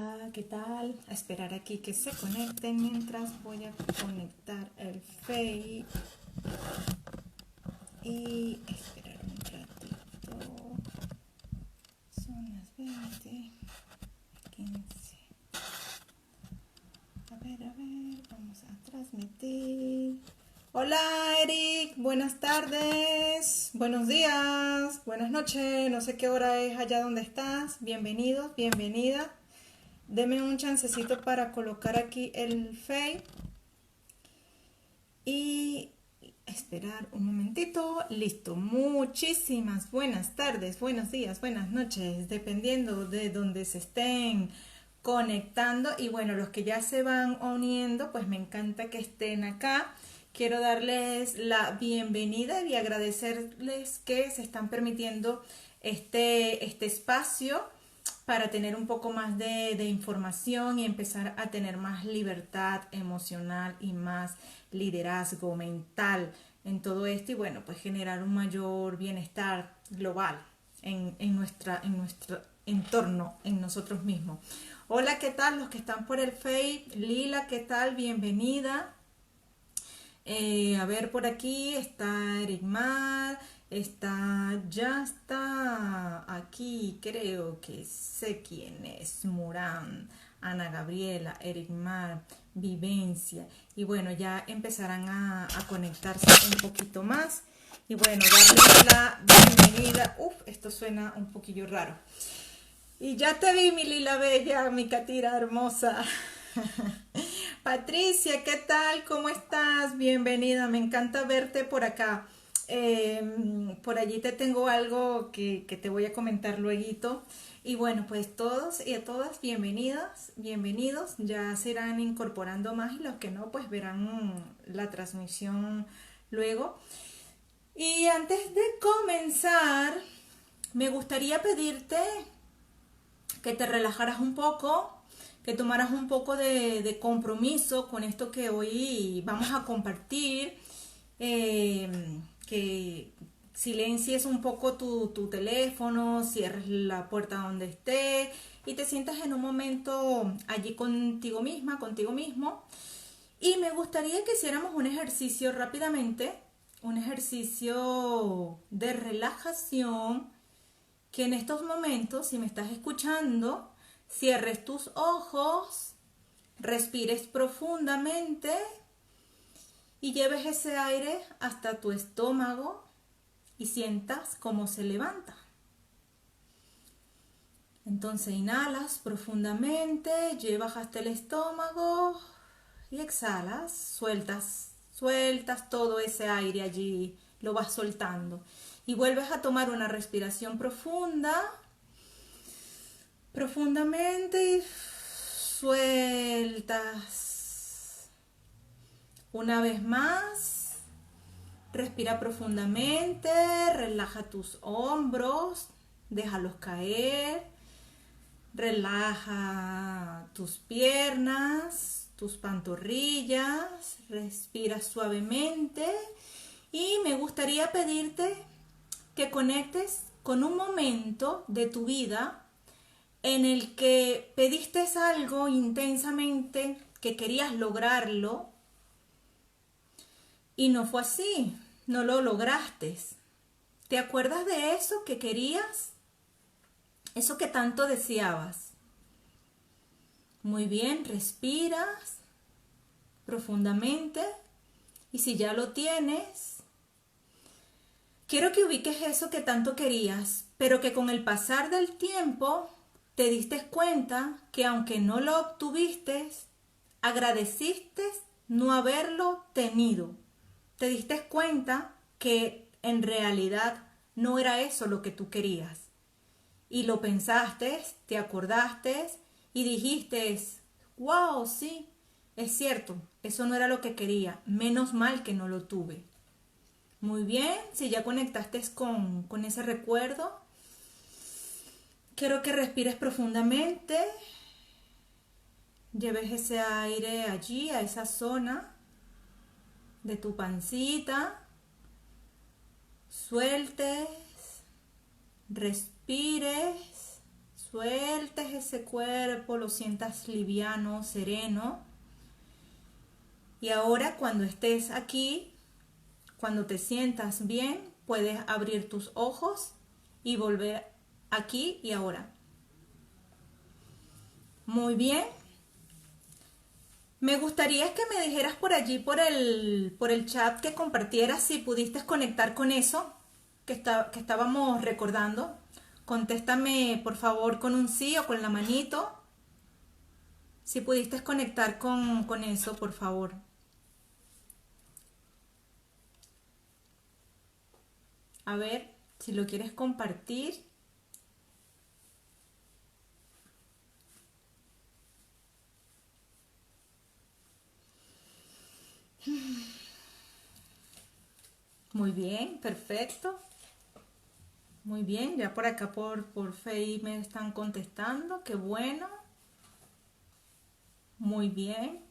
Hola, ¿qué tal? A esperar aquí que se conecten mientras voy a conectar el Face y esperar un ratito. Son las 20:15. A ver, vamos a transmitir. Hola Eric, buenas tardes, buenos días, buenas noches, no sé qué hora es allá donde estás. Bienvenidos, bienvenida. Deme un chancecito para colocar aquí el Face y esperar un momentito. Listo. Muchísimas buenas tardes, buenos días, buenas noches, dependiendo de donde se estén conectando. Y bueno, los que ya se van uniendo, pues me encanta que estén acá. Quiero darles la bienvenida y agradecerles que se están permitiendo este espacio para tener un poco más de información y empezar a tener más libertad emocional y más liderazgo mental en todo esto y bueno, pues generar un mayor bienestar global en nuestro entorno, en nosotros mismos. Hola, ¿qué tal? Los que están por el Face, Lila, ¿qué tal? Bienvenida. A ver, por aquí está Ericmar, ya está aquí, creo que sé quién es, Murán, Ana Gabriela, Ericmar, Vivencia. Y bueno, ya empezarán a conectarse un poquito más. Y bueno, darles la bienvenida. Esto suena un poquillo raro. Y ya te vi, mi Lila Bella, mi Catira hermosa. Patricia, ¿qué tal? ¿Cómo estás? Bienvenida, me encanta verte por acá. Por allí te tengo algo que te voy a comentar luego. Y bueno, pues todos y a todas, bienvenidas, bienvenidos. Ya se irán incorporando más y los que no, pues verán la transmisión luego. Y antes de comenzar, me gustaría pedirte que te relajaras un poco, que tomaras un poco de compromiso con esto que hoy vamos a compartir, que silencies un poco tu teléfono, cierres la puerta donde estés y te sientas en un momento allí contigo misma, contigo mismo. Y me gustaría que hiciéramos un ejercicio rápidamente, un ejercicio de relajación, que en estos momentos, si me estás escuchando, cierres tus ojos, respires profundamente y lleves ese aire hasta tu estómago y sientas cómo se levanta. Entonces inhalas profundamente, llevas hasta el estómago y exhalas, sueltas todo ese aire allí, lo vas soltando. Y vuelves a tomar una respiración profundamente y sueltas. Una vez más, respira profundamente, relaja tus hombros, déjalos caer, relaja tus piernas, tus pantorrillas, respira suavemente y me gustaría pedirte que conectes con un momento de tu vida en el que pediste algo intensamente, que querías lograrlo y no fue así, no lo lograste. ¿Te acuerdas de eso que querías? Eso que tanto deseabas. Muy bien, respiras profundamente y si ya lo tienes, quiero que ubiques eso que tanto querías, pero que con el pasar del tiempo te diste cuenta que aunque no lo obtuviste, agradeciste no haberlo tenido. Te diste cuenta que en realidad no era eso lo que tú querías. Y lo pensaste, te acordaste y dijiste, wow, sí, es cierto, eso no era lo que quería, menos mal que no lo tuve. Muy bien, si ya conectaste con ese recuerdo, quiero que respires profundamente, lleves ese aire allí, a esa zona de tu pancita, sueltes, respires sueltes ese cuerpo, lo sientas liviano, sereno. Y ahora cuando estés aquí, cuando te sientas bien, puedes abrir tus ojos y volver aquí y ahora. Muy bien. Me gustaría que me dijeras por allí, por el chat, que compartieras si pudiste conectar con eso que estábamos recordando. Contéstame, por favor, con un sí o con la manito. Si pudiste conectar con eso, por favor. A ver, si lo quieres compartir. Muy bien, perfecto. Muy bien, ya por acá por Face me están contestando, qué bueno. Muy bien.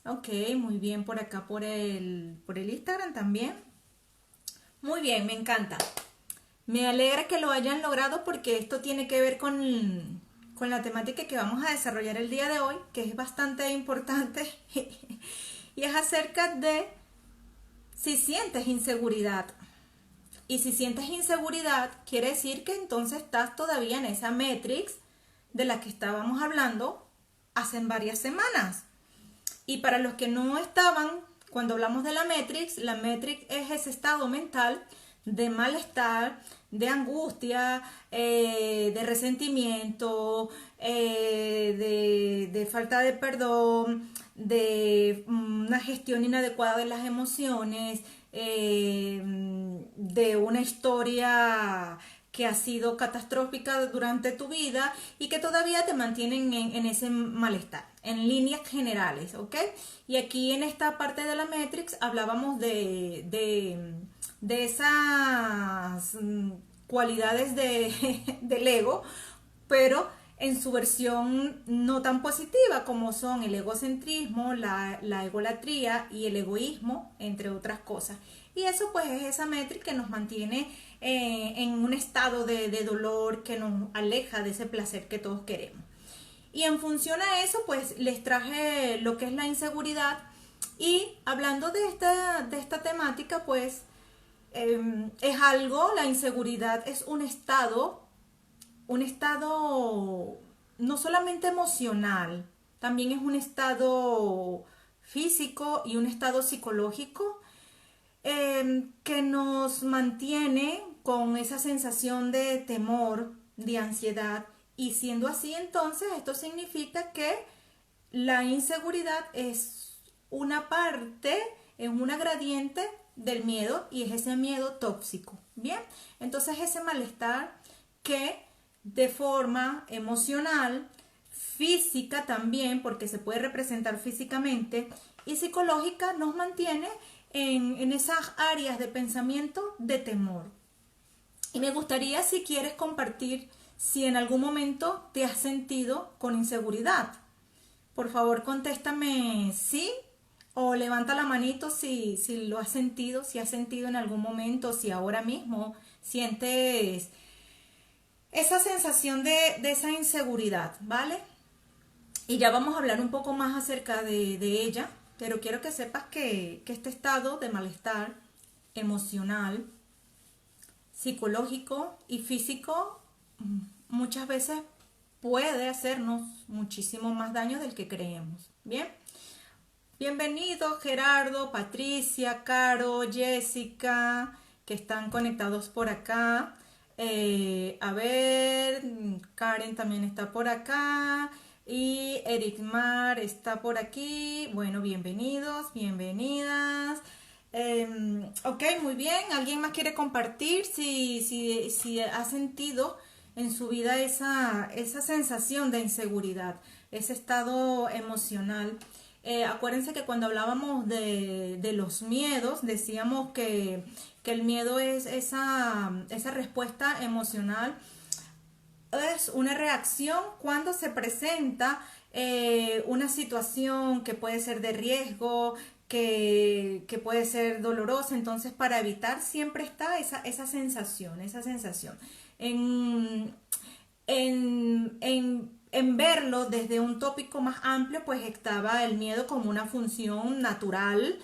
Ok, muy bien por acá por el Instagram también. Muy bien, me encanta. Me alegra que lo hayan logrado porque esto tiene que ver con la temática que vamos a desarrollar el día de hoy, que es bastante importante, y es acerca de si sientes inseguridad. Y si sientes inseguridad, quiere decir que entonces estás todavía en esa Matrix de la que estábamos hablando hace varias semanas. Y para los que no estaban, cuando hablamos de la Matrix es ese estado mental de malestar, de angustia, de resentimiento, de falta de perdón, de una gestión inadecuada de las emociones, de una historia que ha sido catastrófica durante tu vida y que todavía te mantienen en ese malestar, en líneas generales, ¿ok? Y aquí en esta parte de la Matrix hablábamos de esas cualidades del ego, pero en su versión no tan positiva como son el egocentrismo, la egolatría y el egoísmo, entre otras cosas. Y eso pues es esa métrica que nos mantiene en un estado de dolor, que nos aleja de ese placer que todos queremos. Y en función a eso pues les traje lo que es la inseguridad. Y hablando de esta temática pues es algo, la inseguridad es un estado no solamente emocional, también es un estado físico y un estado psicológico que nos mantiene con esa sensación de temor, de ansiedad, y siendo así entonces esto significa que la inseguridad es una parte, es una gradiente del miedo y es ese miedo tóxico. Bien, entonces ese malestar que de forma emocional, física también, porque se puede representar físicamente, y psicológica nos mantiene en esas áreas de pensamiento de temor. Y me gustaría, si quieres, compartir si en algún momento te has sentido con inseguridad. Por favor, contéstame sí o levanta la manito si lo has sentido, si has sentido en algún momento, si ahora mismo sientes esa sensación de esa inseguridad, ¿vale? Y ya vamos a hablar un poco más acerca de ella, pero quiero que sepas que este estado de malestar emocional, psicológico y físico muchas veces puede hacernos muchísimo más daño del que creemos. Bien, bienvenidos Gerardo, Patricia, Caro, Jessica, que están conectados por acá. A ver, Karen también está por acá y Eric Mar está por aquí. Bueno, bienvenidos, bienvenidas. Ok, muy bien. ¿Alguien más quiere compartir si ha sentido en su vida esa sensación de inseguridad, ese estado emocional? Acuérdense que cuando hablábamos de los miedos, decíamos que el miedo es esa respuesta emocional, es una reacción cuando se presenta una situación que puede ser de riesgo, que puede ser dolorosa. Entonces, para evitar siempre está esa sensación, esa sensación. En, En verlo desde un tópico más amplio, pues estaba el miedo como una función natural,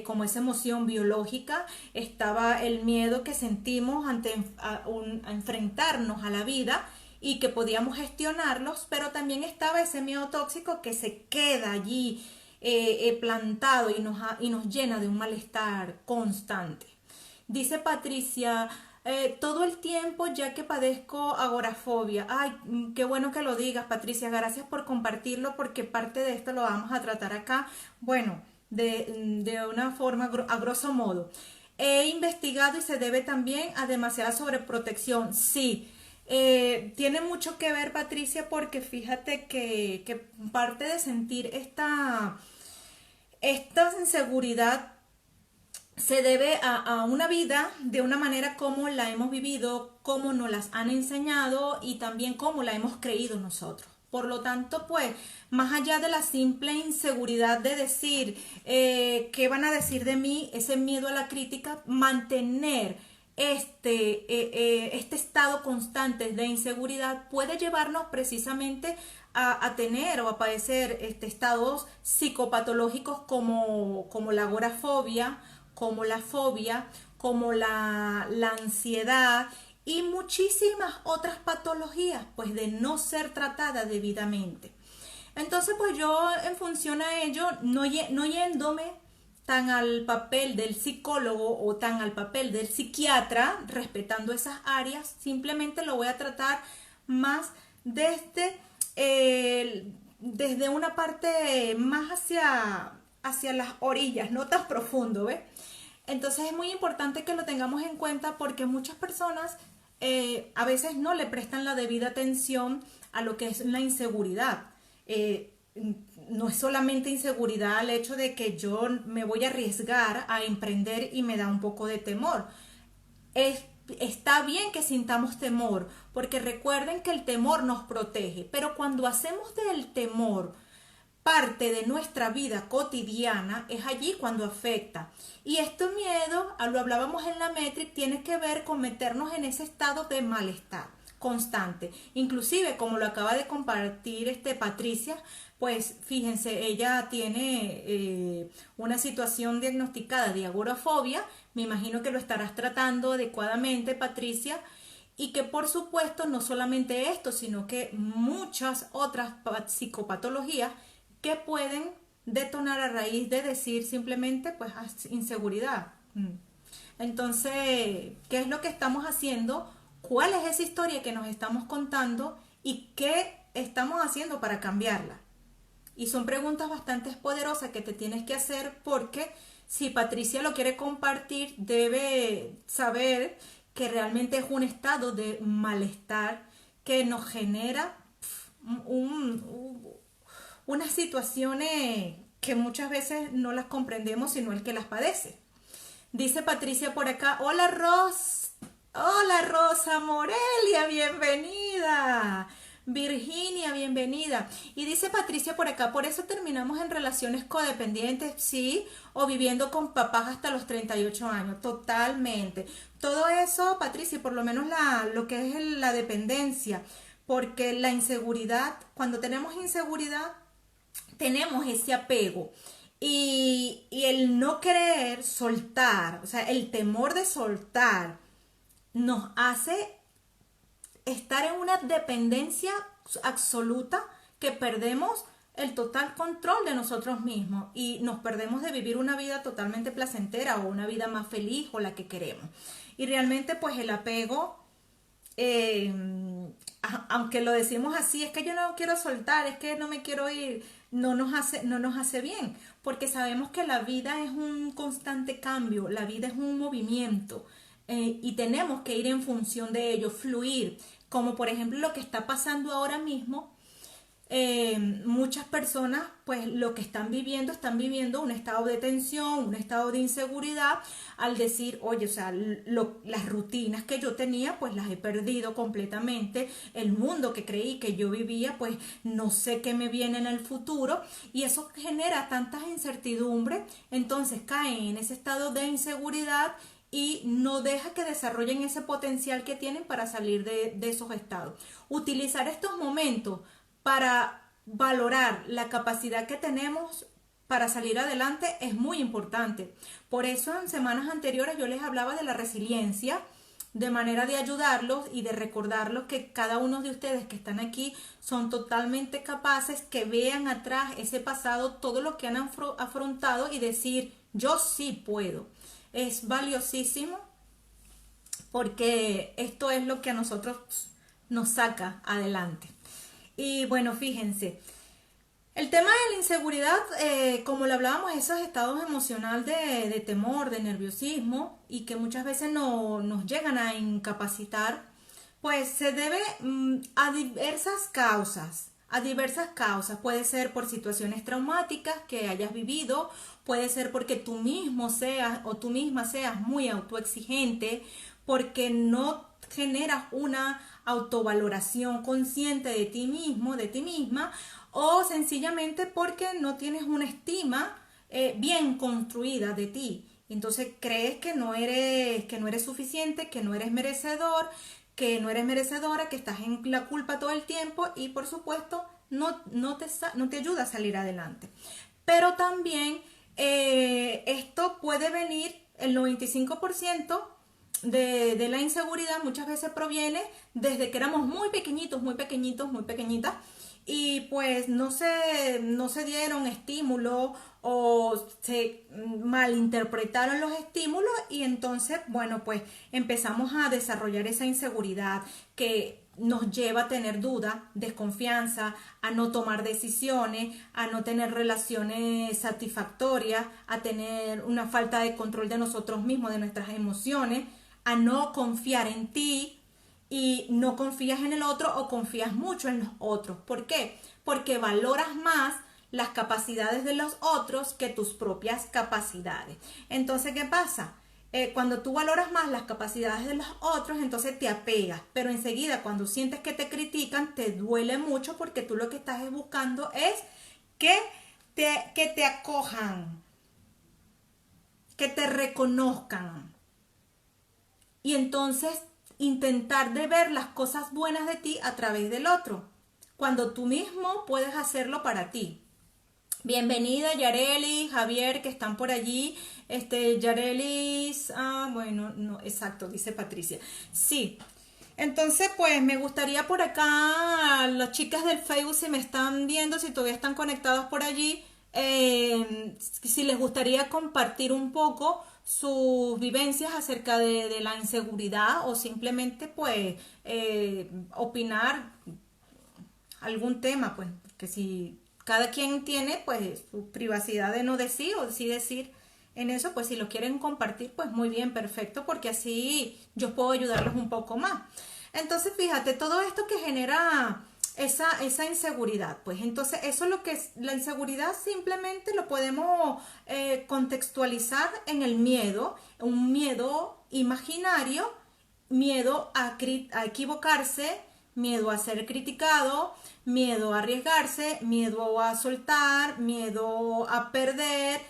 como esa emoción biológica, estaba el miedo que sentimos ante a enfrentarnos a la vida y que podíamos gestionarlos, pero también estaba ese miedo tóxico que se queda allí plantado y nos llena de un malestar constante. Dice Patricia, todo el tiempo ya que padezco agorafobia. Ay, qué bueno que lo digas, Patricia. Gracias por compartirlo porque parte de esto lo vamos a tratar acá. Bueno, de una forma a grosso modo. He investigado y se debe también a demasiada sobreprotección. Sí, tiene mucho que ver, Patricia, porque fíjate que parte de sentir esta inseguridad se debe a una vida de una manera como la hemos vivido, como nos las han enseñado y también como la hemos creído nosotros. Por lo tanto, pues, más allá de la simple inseguridad de decir qué van a decir de mí, ese miedo a la crítica, mantener este estado constante de inseguridad puede llevarnos precisamente a tener o a padecer estados psicopatológicos como la agorafobia, como la fobia, como la ansiedad y muchísimas otras patologías, pues de no ser tratada debidamente. Entonces, pues yo en función a ello, no yéndome tan al papel del psicólogo o tan al papel del psiquiatra, respetando esas áreas, simplemente lo voy a tratar más desde una parte más hacia las orillas, no tan profundo, ¿ves? Entonces es muy importante que lo tengamos en cuenta porque muchas personas a veces no le prestan la debida atención a lo que es la inseguridad. Eh, no es solamente inseguridad el hecho de que yo me voy a arriesgar a emprender y me da un poco de temor. Es, Está bien que sintamos temor, porque recuerden que el temor nos protege, pero cuando hacemos del temor parte de nuestra vida cotidiana, es allí cuando afecta. Y este miedo, lo hablábamos en la Metric, tiene que ver con meternos en ese estado de malestar constante. Inclusive, como lo acaba de compartir Patricia, pues fíjense, ella tiene una situación diagnosticada de agorafobia. Me imagino que lo estarás tratando adecuadamente, Patricia, y que por supuesto no solamente esto, sino que muchas otras psicopatologías que pueden detonar a raíz de decir simplemente pues inseguridad. Entonces, ¿qué es lo que estamos haciendo? ¿Cuál es esa historia que nos estamos contando y qué estamos haciendo para cambiarla? Y son preguntas bastante poderosas que te tienes que hacer porque si Patricia lo quiere compartir, debe saber que realmente es un estado de malestar que nos genera unas situaciones que muchas veces no las comprendemos, sino el que las padece. Dice Patricia por acá, hola Rosa Morelia, bienvenida. Virginia, bienvenida. Y dice Patricia por acá, por eso terminamos en relaciones codependientes, sí, o viviendo con papás hasta los 38 años, totalmente. Todo eso, Patricia, por lo menos lo que es la dependencia, porque la inseguridad, cuando tenemos inseguridad, tenemos ese apego. Y el no querer soltar, o sea, el temor de soltar, nos hace estar en una dependencia absoluta que perdemos el total control de nosotros mismos y nos perdemos de vivir una vida totalmente placentera o una vida más feliz o la que queremos. Y realmente pues el apego, eh, aunque lo decimos así, es que yo no quiero soltar, es que no me quiero ir, no nos hace bien, porque sabemos que la vida es un constante cambio, la vida es un movimiento y tenemos que ir en función de ello, fluir, como por ejemplo lo que está pasando ahora mismo. Muchas personas pues lo que están viviendo un estado de tensión, un estado de inseguridad al decir, oye, o sea, las rutinas que yo tenía pues las he perdido completamente, el mundo que creí que yo vivía pues no sé qué me viene en el futuro y eso genera tantas incertidumbres, entonces caen en ese estado de inseguridad y no deja que desarrollen ese potencial que tienen para salir de esos estados. Utilizar estos momentos para valorar la capacidad que tenemos para salir adelante es muy importante. Por eso en semanas anteriores yo les hablaba de la resiliencia, de manera de ayudarlos y de recordarlos que cada uno de ustedes que están aquí son totalmente capaces, que vean atrás ese pasado, todo lo que han afrontado y decir, yo sí puedo. Es valiosísimo porque esto es lo que a nosotros nos saca adelante. Y bueno, fíjense, el tema de la inseguridad, como lo hablábamos, esos estados emocionales de temor, de nerviosismo y que muchas veces nos llegan a incapacitar, pues se debe a diversas causas. A diversas causas. Puede ser por situaciones traumáticas que hayas vivido, puede ser porque tú mismo seas o tú misma seas muy autoexigente, porque no generas una autovaloración consciente de ti mismo, de ti misma, o sencillamente porque no tienes una estima bien construida de ti. Entonces crees que no eres suficiente, que no eres merecedor, que no eres merecedora, que estás en la culpa todo el tiempo y por supuesto no te ayuda a salir adelante. Pero también esto puede venir, el 95% de la inseguridad muchas veces proviene desde que éramos muy pequeñitos, muy pequeñitos, muy pequeñitas y pues no se dieron estímulos o se malinterpretaron los estímulos y entonces, bueno, pues empezamos a desarrollar esa inseguridad que nos lleva a tener duda, desconfianza, a no tomar decisiones, a no tener relaciones satisfactorias, a tener una falta de control de nosotros mismos, de nuestras emociones, a no confiar en ti y no confías en el otro o confías mucho en los otros. ¿Por qué? Porque valoras más las capacidades de los otros que tus propias capacidades. Entonces, ¿qué pasa? Cuando tú valoras más las capacidades de los otros, entonces te apegas, pero enseguida cuando sientes que te critican, te duele mucho porque tú lo que estás buscando es que te acojan, que te reconozcan. Y entonces intentar de ver las cosas buenas de ti a través del otro, cuando tú mismo puedes hacerlo para ti. Bienvenida Yareli, Javier, que están por allí. Yarelis, bueno, no, exacto, dice Patricia. Sí, entonces pues me gustaría por acá, las chicas del Facebook si me están viendo, si todavía están conectados por allí, si les gustaría compartir un poco sus vivencias acerca de la inseguridad o simplemente pues opinar algún tema, pues, que si cada quien tiene pues su privacidad de no decir o sí decir en eso, pues si lo quieren compartir, pues muy bien, perfecto, porque así yo puedo ayudarlos un poco más. Entonces, fíjate, todo esto que genera esa inseguridad, pues entonces eso es lo que es la inseguridad, simplemente lo podemos contextualizar en el miedo, un miedo imaginario, miedo a equivocarse, miedo a ser criticado, miedo a arriesgarse, miedo a soltar, miedo a perder,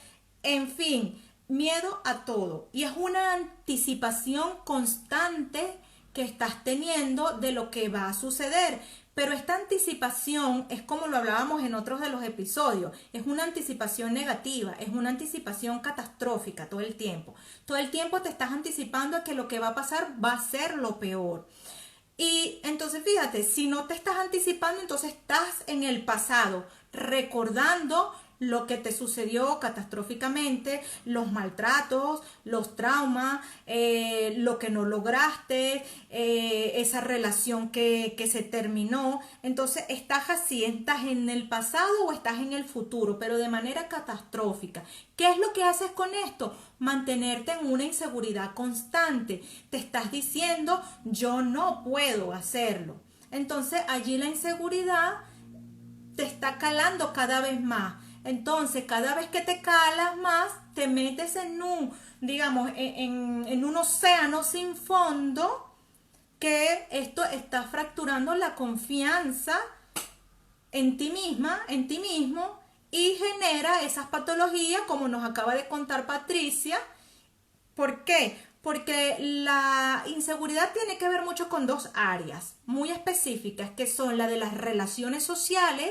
en fin, miedo a todo. Y es una anticipación constante que estás teniendo de lo que va a suceder. Pero esta anticipación es como lo hablábamos en otros de los episodios, es una anticipación negativa, es una anticipación catastrófica todo el tiempo. Todo el tiempo te estás anticipando a que lo que va a pasar va a ser lo peor. Y entonces fíjate, si no te estás anticipando, entonces estás en el pasado, recordando lo que te sucedió catastróficamente, los maltratos, los traumas, lo que no lograste, esa relación que se terminó. Entonces estás así, estás en el pasado o estás en el futuro, pero de manera catastrófica. ¿Qué es lo que haces con esto? Mantenerte en una inseguridad constante. Te estás diciendo, yo no puedo hacerlo. Entonces allí la inseguridad te está calando cada vez más. Entonces, cada vez que te calas más, te metes en digamos, en un océano sin fondo, que esto está fracturando la confianza en ti misma, en ti mismo, y genera esas patologías, como nos acaba de contar Patricia. ¿Por qué? porque la inseguridad tiene que ver mucho con dos áreas muy específicas, que son la de las relaciones sociales,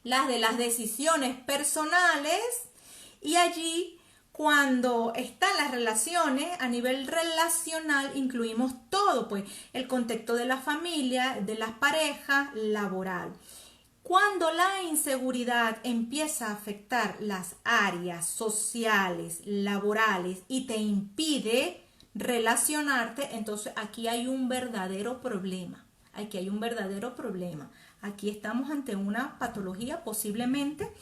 las de las decisiones personales, y allí cuando están las relaciones a nivel relacional incluimos todo, pues el contexto de la familia, de las parejas, laboral. Cuando la inseguridad empieza a afectar las áreas sociales, laborales y te impide relacionarte, entonces aquí hay un verdadero problema. Aquí hay un verdadero problema. Aquí estamos ante una patología posiblemente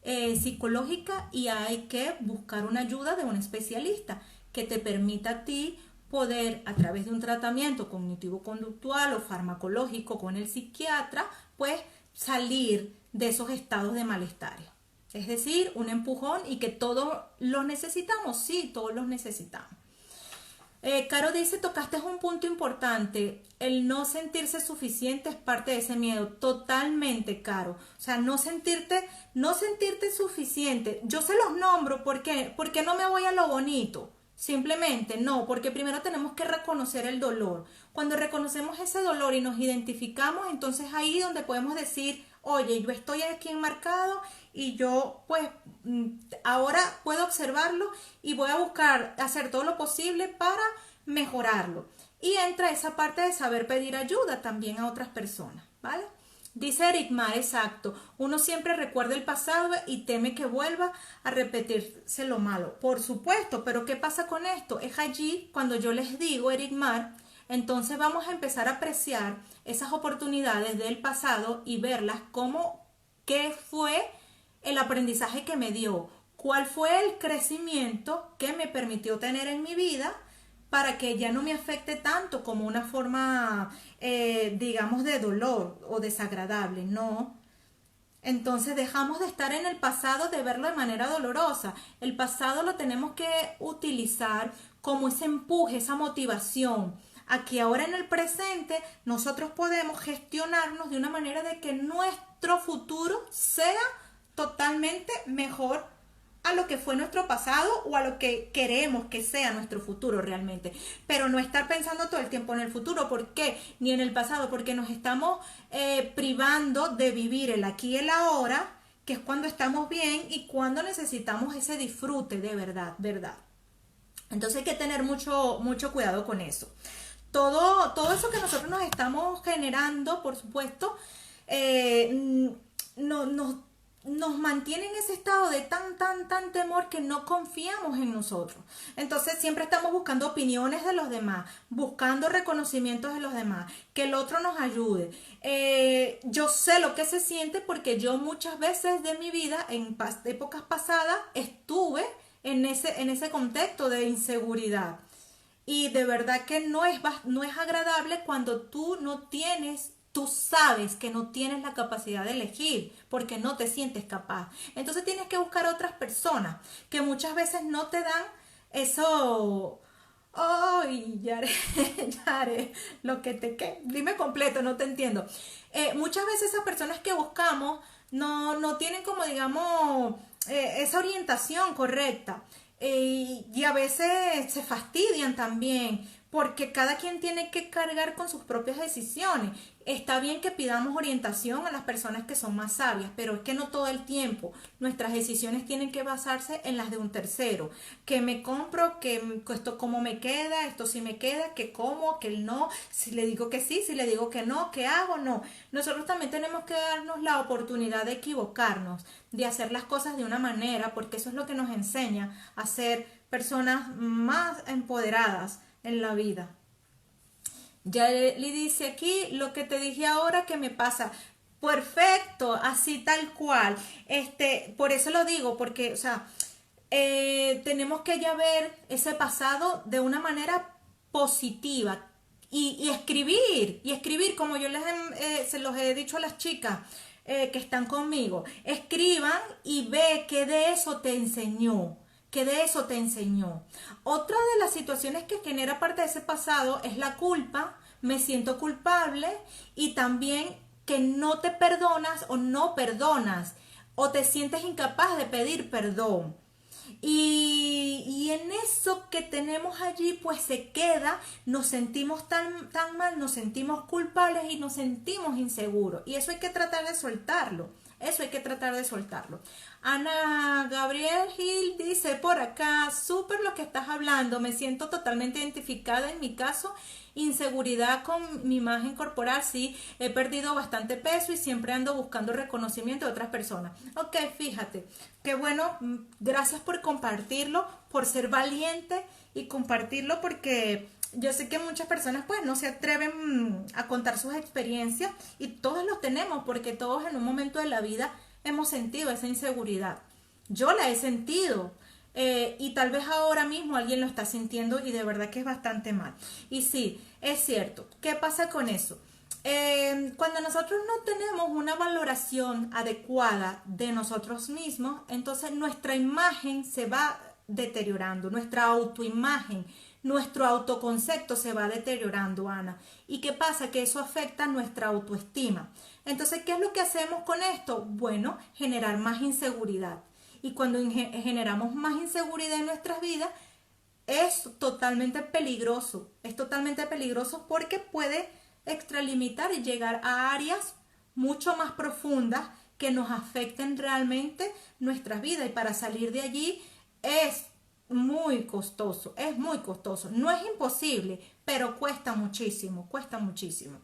psicológica y hay que buscar una ayuda de un especialista que te permita a ti poder, a través de un tratamiento cognitivo-conductual o farmacológico con el psiquiatra, pues salir de esos estados de malestar. Es decir, un empujón y que todos los necesitamos, sí, todos los necesitamos. Caro dice, tocaste un punto importante, el no sentirse suficiente es parte de ese miedo, totalmente, Caro. O sea, no sentirte suficiente. Yo se los nombro porque no me voy a lo bonito. Simplemente no, porque primero tenemos que reconocer el dolor. Cuando reconocemos ese dolor y nos identificamos, entonces ahí donde podemos decir, oye, yo estoy aquí enmarcado y yo pues ahora puedo observarlo y voy a buscar hacer todo lo posible para mejorarlo. Y entra esa parte de saber pedir ayuda también a otras personas, ¿vale? Dice Eric Mar, exacto, uno siempre recuerda el pasado y teme que vuelva a repetirse lo malo. Por supuesto, pero ¿qué pasa con esto? Es allí cuando yo les digo, Eric Mar, entonces vamos a empezar a apreciar esas oportunidades del pasado y verlas como qué fue el aprendizaje que me dio, cuál fue el crecimiento que me permitió tener en mi vida para que ya no me afecte tanto como una forma, digamos, de dolor o desagradable, no. Entonces dejamos de estar en el pasado, de verlo de manera dolorosa. El pasado lo tenemos que utilizar como ese empuje, esa motivación. Aquí ahora en el presente nosotros podemos gestionarnos de una manera de que nuestro futuro sea totalmente mejor a lo que fue nuestro pasado o a lo que queremos que sea nuestro futuro realmente, pero no estar pensando todo el tiempo en el futuro. ¿Por qué? Ni en el pasado, porque nos estamos privando de vivir el aquí y el ahora, que es cuando estamos bien y cuando necesitamos ese disfrute de verdad. Entonces hay que tener mucho cuidado con eso. Todo eso que nosotros nos estamos generando, por supuesto, nos mantiene en ese estado de tan temor que no confiamos en nosotros. Entonces siempre estamos buscando opiniones de los demás, buscando reconocimientos de los demás, que el otro nos ayude. Yo sé lo que se siente porque yo muchas veces de mi vida, en épocas pasadas, estuve en ese contexto de inseguridad. Y de verdad que no es agradable cuando tú sabes que no tienes la capacidad de elegir porque no te sientes capaz. Entonces tienes que buscar otras personas que muchas veces no te dan eso. ¡Ay, Yare! Lo que dime completo, no te entiendo. Muchas veces esas personas que buscamos no tienen como, digamos, esa orientación correcta. Y a veces se fastidian también porque cada quien tiene que cargar con sus propias decisiones. Está bien que pidamos orientación a las personas que son más sabias, pero es que no todo el tiempo. Nuestras decisiones tienen que basarse en las de un tercero. ¿Qué me compro? ¿Qué, esto cómo me queda? ¿Esto sí me queda? ¿Qué como? ¿Qué no? Si le digo que sí, si le digo que no, ¿qué hago? No. Nosotros también tenemos que darnos la oportunidad de equivocarnos, de hacer las cosas de una manera, porque eso es lo que nos enseña a ser personas más empoderadas en la vida. Ya le dice aquí lo que te dije ahora que me pasa. Perfecto, así tal cual. Por eso lo digo, porque, o sea, tenemos que ya ver ese pasado de una manera positiva y escribir como yo se los he dicho a las chicas que están conmigo. Escriban y ve qué de eso te enseñó. Otra de las situaciones que genera parte de ese pasado es la culpa, me siento culpable, y también que no te perdonas o no perdonas o te sientes incapaz de pedir perdón. Y en eso que tenemos allí, pues se queda, nos sentimos tan mal, nos sentimos culpables y nos sentimos inseguros. Y eso hay que tratar de soltarlo. Eso hay que tratar de soltarlo. Ana Gabriel Gil dice por acá, súper lo que estás hablando, me siento totalmente identificada en mi caso, inseguridad con mi imagen corporal, sí, he perdido bastante peso y siempre ando buscando reconocimiento de otras personas. Ok, fíjate, qué bueno, gracias por compartirlo, por ser valiente y compartirlo porque yo sé que muchas personas pues no se atreven a contar sus experiencias y todos lo tenemos porque todos en un momento de la vida hemos sentido esa inseguridad. Yo la he sentido y tal vez ahora mismo alguien lo está sintiendo y de verdad que es bastante mal. Y sí, es cierto. ¿Qué pasa con eso? Cuando nosotros no tenemos una valoración adecuada de nosotros mismos, entonces nuestra imagen se va deteriorando, nuestra autoimagen, nuestro autoconcepto se va deteriorando, Ana. ¿Y qué pasa? Que eso afecta nuestra autoestima. Entonces, ¿qué es lo que hacemos con esto? Bueno, generar más inseguridad. Y cuando generamos más inseguridad en nuestras vidas, es totalmente peligroso porque puede extralimitar y llegar a áreas mucho más profundas que nos afecten realmente nuestras vidas y para salir de allí es muy costoso, es muy costoso. No es imposible, pero cuesta muchísimo, cuesta muchísimo.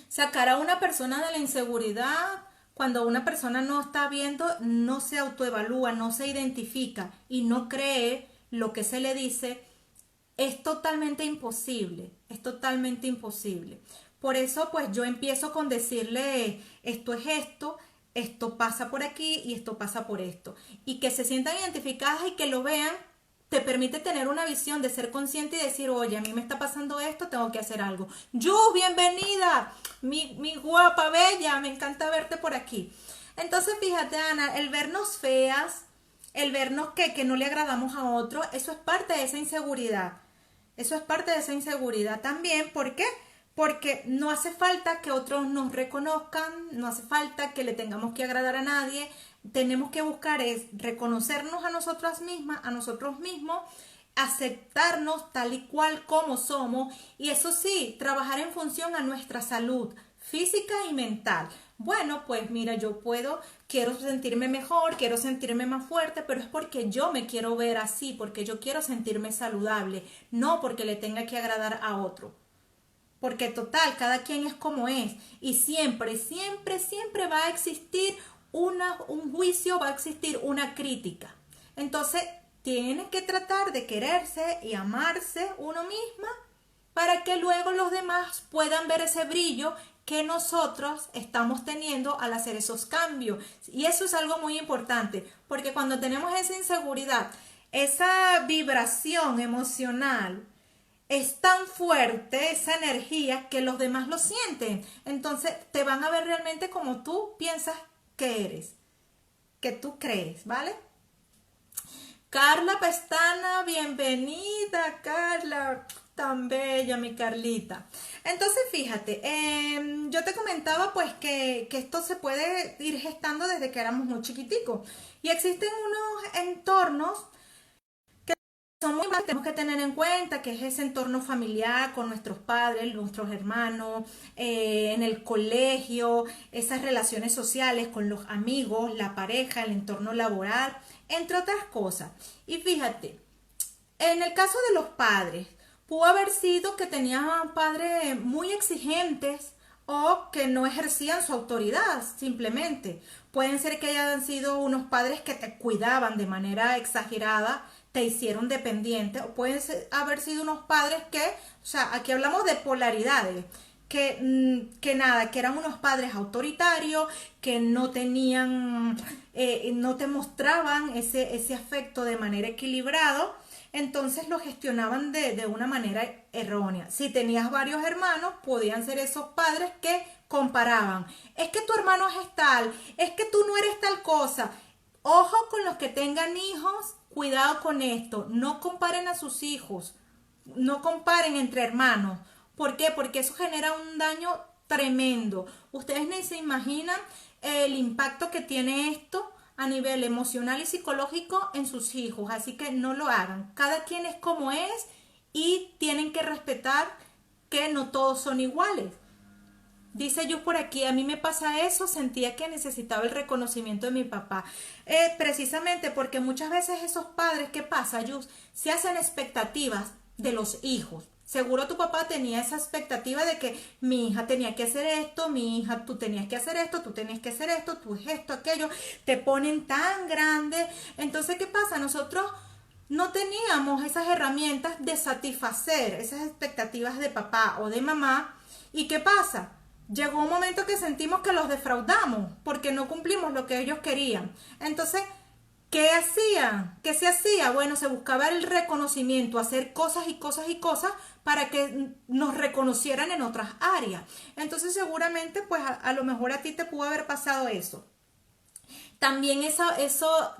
Sacar a una persona de la inseguridad, cuando una persona no está viendo, no se autoevalúa, no se identifica y no cree lo que se le dice, es totalmente imposible, es totalmente imposible. Por eso pues yo empiezo con decirle esto es esto, esto pasa por aquí y esto pasa por esto. Y que se sientan identificadas y que lo vean, te permite tener una visión de ser consciente y decir, oye, a mí me está pasando esto, tengo que hacer algo. Yu, bienvenida, mi guapa, bella, me encanta verte por aquí. Entonces, fíjate, Ana, el vernos feas, el vernos que no le agradamos a otro, eso es parte de esa inseguridad. Eso es parte de esa inseguridad también. ¿Por qué? Porque no hace falta que otros nos reconozcan, no hace falta que le tengamos que agradar a nadie. Tenemos que buscar es reconocernos a nosotras mismas, a nosotros mismos, aceptarnos tal y cual como somos y eso sí, trabajar en función a nuestra salud física y mental. Bueno, pues mira, quiero sentirme mejor, quiero sentirme más fuerte, pero es porque yo me quiero ver así, porque yo quiero sentirme saludable, no porque le tenga que agradar a otro. Porque total, cada quien es como es y siempre, siempre, siempre va a existir un juicio, va a existir una crítica. Entonces, tiene que tratar de quererse y amarse uno misma para que luego los demás puedan ver ese brillo que nosotros estamos teniendo al hacer esos cambios. Y eso es algo muy importante, porque cuando tenemos esa inseguridad, esa vibración emocional, es tan fuerte esa energía que los demás lo sienten. Entonces te van a ver realmente como tú piensas que eres, que tú crees, ¿vale? Carla Pestana, bienvenida, Carla, tan bella, mi Carlita. Entonces, fíjate, yo te comentaba pues que esto se puede ir gestando desde que éramos muy chiquiticos. Y existen unos entornos son muy importantes, tenemos que tener en cuenta que es ese entorno familiar con nuestros padres, nuestros hermanos, en el colegio, esas relaciones sociales con los amigos, la pareja, el entorno laboral, entre otras cosas. Y fíjate, en el caso de los padres, pudo haber sido que tenían padres muy exigentes o que no ejercían su autoridad simplemente. Pueden ser que hayan sido unos padres que te cuidaban de manera exagerada, te hicieron dependiente, o pueden haber sido unos padres que, o sea, aquí hablamos de polaridades, que nada, que eran unos padres autoritarios, que no tenían, no te mostraban ese afecto de manera equilibrado, entonces lo gestionaban de una manera errónea. Si tenías varios hermanos, podían ser esos padres que comparaban. Es que tu hermano es tal, es que tú no eres tal cosa. Ojo con los que tengan hijos, cuidado con esto. No comparen a sus hijos, no comparen entre hermanos. ¿Por qué? Porque eso genera un daño tremendo. Ustedes ni se imaginan el impacto que tiene esto a nivel emocional y psicológico en sus hijos, así que no lo hagan. Cada quien es como es y tienen que respetar que no todos son iguales. Dice yo por aquí, a mí me pasa eso, sentía que necesitaba el reconocimiento de mi papá. Precisamente porque muchas veces esos padres, ¿qué pasa, Yus? Se hacen expectativas de los hijos. Seguro tu papá tenía esa expectativa de que mi hija tenía que hacer esto, mi hija tú tenías que hacer esto, tú tenías que hacer esto, tú esto, aquello. Te ponen tan grande. Entonces, ¿qué pasa? Nosotros no teníamos esas herramientas de satisfacer esas expectativas de papá o de mamá. ¿Y qué pasa? Llegó un momento que sentimos que los defraudamos porque no cumplimos lo que ellos querían. Entonces, ¿qué hacían? ¿Qué se hacía? Bueno, se buscaba el reconocimiento, hacer cosas y cosas y cosas para que nos reconocieran en otras áreas. Entonces, seguramente, pues a lo mejor a ti te pudo haber pasado eso. También eso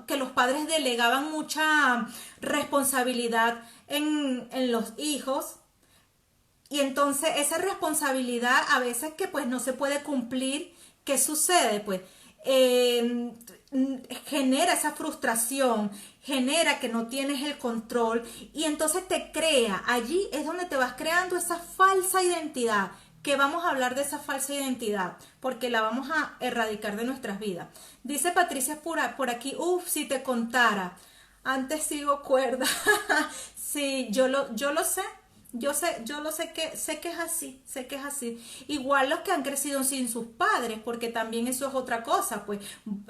que los padres delegaban mucha responsabilidad en los hijos. Y entonces esa responsabilidad a veces que pues no se puede cumplir, ¿qué sucede? Pues genera esa frustración, genera que no tienes el control y entonces te crea, allí es donde te vas creando esa falsa identidad, que vamos a hablar de esa falsa identidad, porque la vamos a erradicar de nuestras vidas. Dice Patricia por aquí, si te contara, antes sigo cuerda, sí, yo lo sé. Yo lo sé que sé que es así. Igual los que han crecido sin sus padres, porque también eso es otra cosa, pues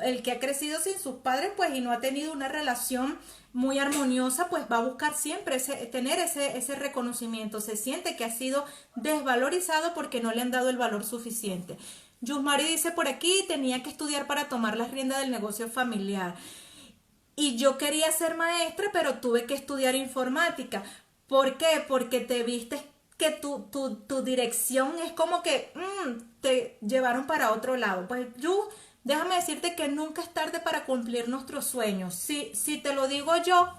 el que ha crecido sin sus padres, pues y no ha tenido una relación muy armoniosa, pues va a buscar siempre tener ese reconocimiento, se siente que ha sido desvalorizado porque no le han dado el valor suficiente. Yusmari dice por aquí, tenía que estudiar para tomar las riendas del negocio familiar. Y yo quería ser maestra, pero tuve que estudiar informática. ¿Por qué? Porque te viste que tu dirección es como que te llevaron para otro lado. Pues déjame decirte que nunca es tarde para cumplir nuestros sueños. Si te lo digo yo,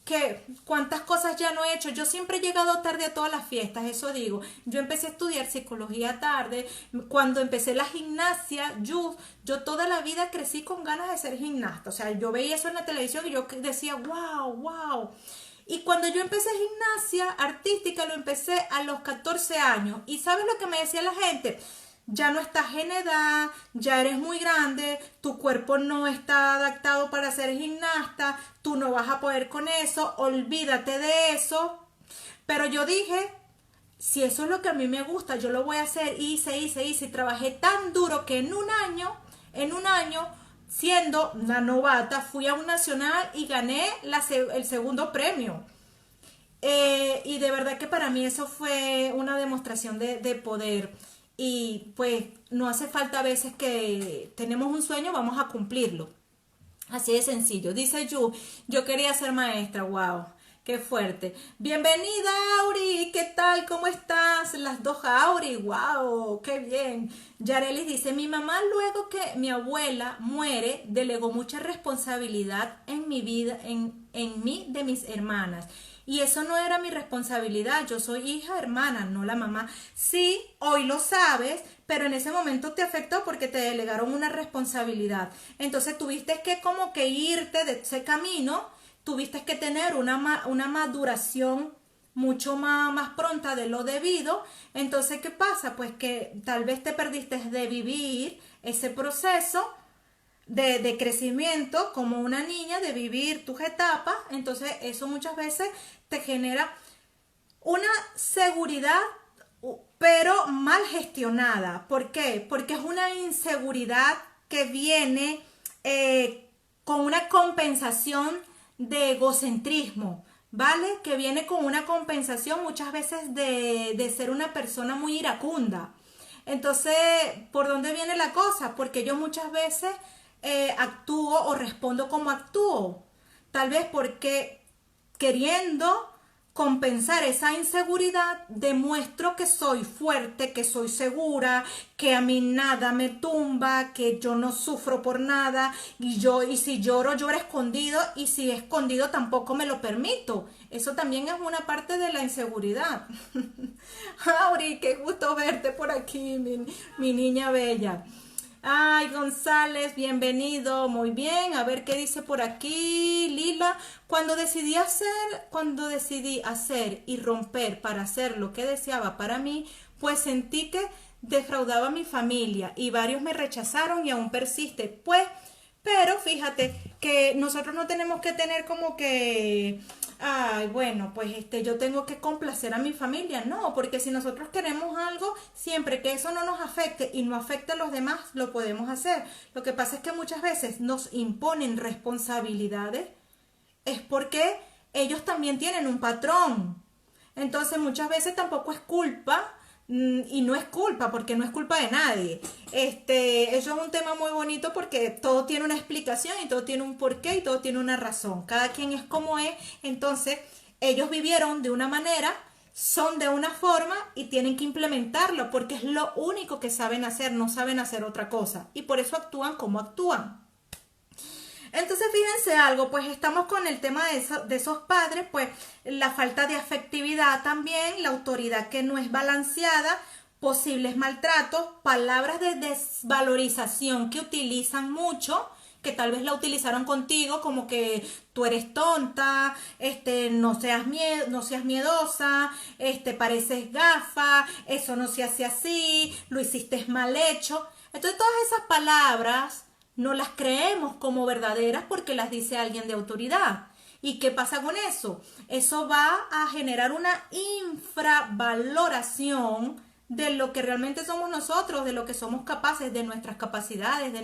que cuántas cosas ya no he hecho. Yo siempre he llegado tarde a todas las fiestas, eso digo. Yo empecé a estudiar psicología tarde. Cuando empecé la gimnasia, yo toda la vida crecí con ganas de ser gimnasta. O sea, yo veía eso en la televisión y yo decía, wow, wow. Y cuando yo empecé gimnasia artística, lo empecé a los 14 años. ¿Y sabes lo que me decía la gente? Ya no estás en edad, ya eres muy grande, tu cuerpo no está adaptado para ser gimnasta, tú no vas a poder con eso, olvídate de eso. Pero yo dije, si eso es lo que a mí me gusta, yo lo voy a hacer. Hice, y trabajé tan duro que en un año, siendo una novata, fui a un nacional y gané el segundo premio. Y de verdad que para mí eso fue una demostración de poder. Y pues no hace falta a veces que tenemos un sueño, vamos a cumplirlo. Así de sencillo. Dice yo quería ser maestra, wow. Qué fuerte. Bienvenida, Auri. ¿Qué tal? ¿Cómo estás? Las dos Auri. Wow, qué bien. Yarelis dice, mi mamá luego que mi abuela muere, delegó mucha responsabilidad en mi vida, en mí de mis hermanas. Y eso no era mi responsabilidad. Yo soy hija, hermana, no la mamá. Sí, hoy lo sabes, pero en ese momento te afectó porque te delegaron una responsabilidad. Entonces tuviste que como que irte de ese camino, tuviste que tener una maduración mucho más pronta de lo debido. Entonces, ¿qué pasa? Pues que tal vez te perdiste de vivir ese proceso de crecimiento como una niña, de vivir tus etapas. Entonces, eso muchas veces te genera una seguridad, pero mal gestionada. ¿Por qué? Porque es una inseguridad que viene con una compensación de egocentrismo, ¿vale? Que viene con una compensación muchas veces de ser una persona muy iracunda. Entonces, ¿por dónde viene la cosa? Porque yo muchas veces actúo o respondo como actúo. Tal vez porque queriendo compensar esa inseguridad, demuestro que soy fuerte, que soy segura, que a mí nada me tumba, que yo no sufro por nada, y si lloro escondido, y si escondido tampoco me lo permito. Eso también es una parte de la inseguridad. Auri, qué gusto verte por aquí, mi niña bella. Ay, González, bienvenido, muy bien. A ver qué dice por aquí, Lila. Cuando decidí hacer y romper para hacer lo que deseaba para mí, pues sentí que defraudaba a mi familia y varios me rechazaron y aún persiste. Pues, pero fíjate que nosotros no tenemos que tener como que, ay, bueno, pues yo tengo que complacer a mi familia. No, porque si nosotros queremos algo, siempre que eso no nos afecte y no afecte a los demás, lo podemos hacer. Lo que pasa es que muchas veces nos imponen responsabilidades, es porque ellos también tienen un patrón. Entonces muchas veces tampoco es culpa, y no es culpa porque no es culpa de nadie. Eso es un tema muy bonito porque todo tiene una explicación y todo tiene un porqué y todo tiene una razón. Cada quien es como es. Entonces ellos vivieron de una manera, son de una forma y tienen que implementarlo porque es lo único que saben hacer, no saben hacer otra cosa. Y por eso actúan como actúan. Entonces, fíjense algo, pues estamos con el tema de esos padres, pues la falta de afectividad también, la autoridad que no es balanceada, posibles maltratos, palabras de desvalorización que utilizan mucho, que tal vez la utilizaron contigo, como que tú eres tonta, no seas miedosa, pareces gafa, eso no se hace así, lo hiciste mal hecho. Entonces, todas esas palabras no las creemos como verdaderas porque las dice alguien de autoridad. ¿Y qué pasa con eso? Eso va a generar una infravaloración de lo que realmente somos nosotros, de lo que somos capaces, de nuestras capacidades,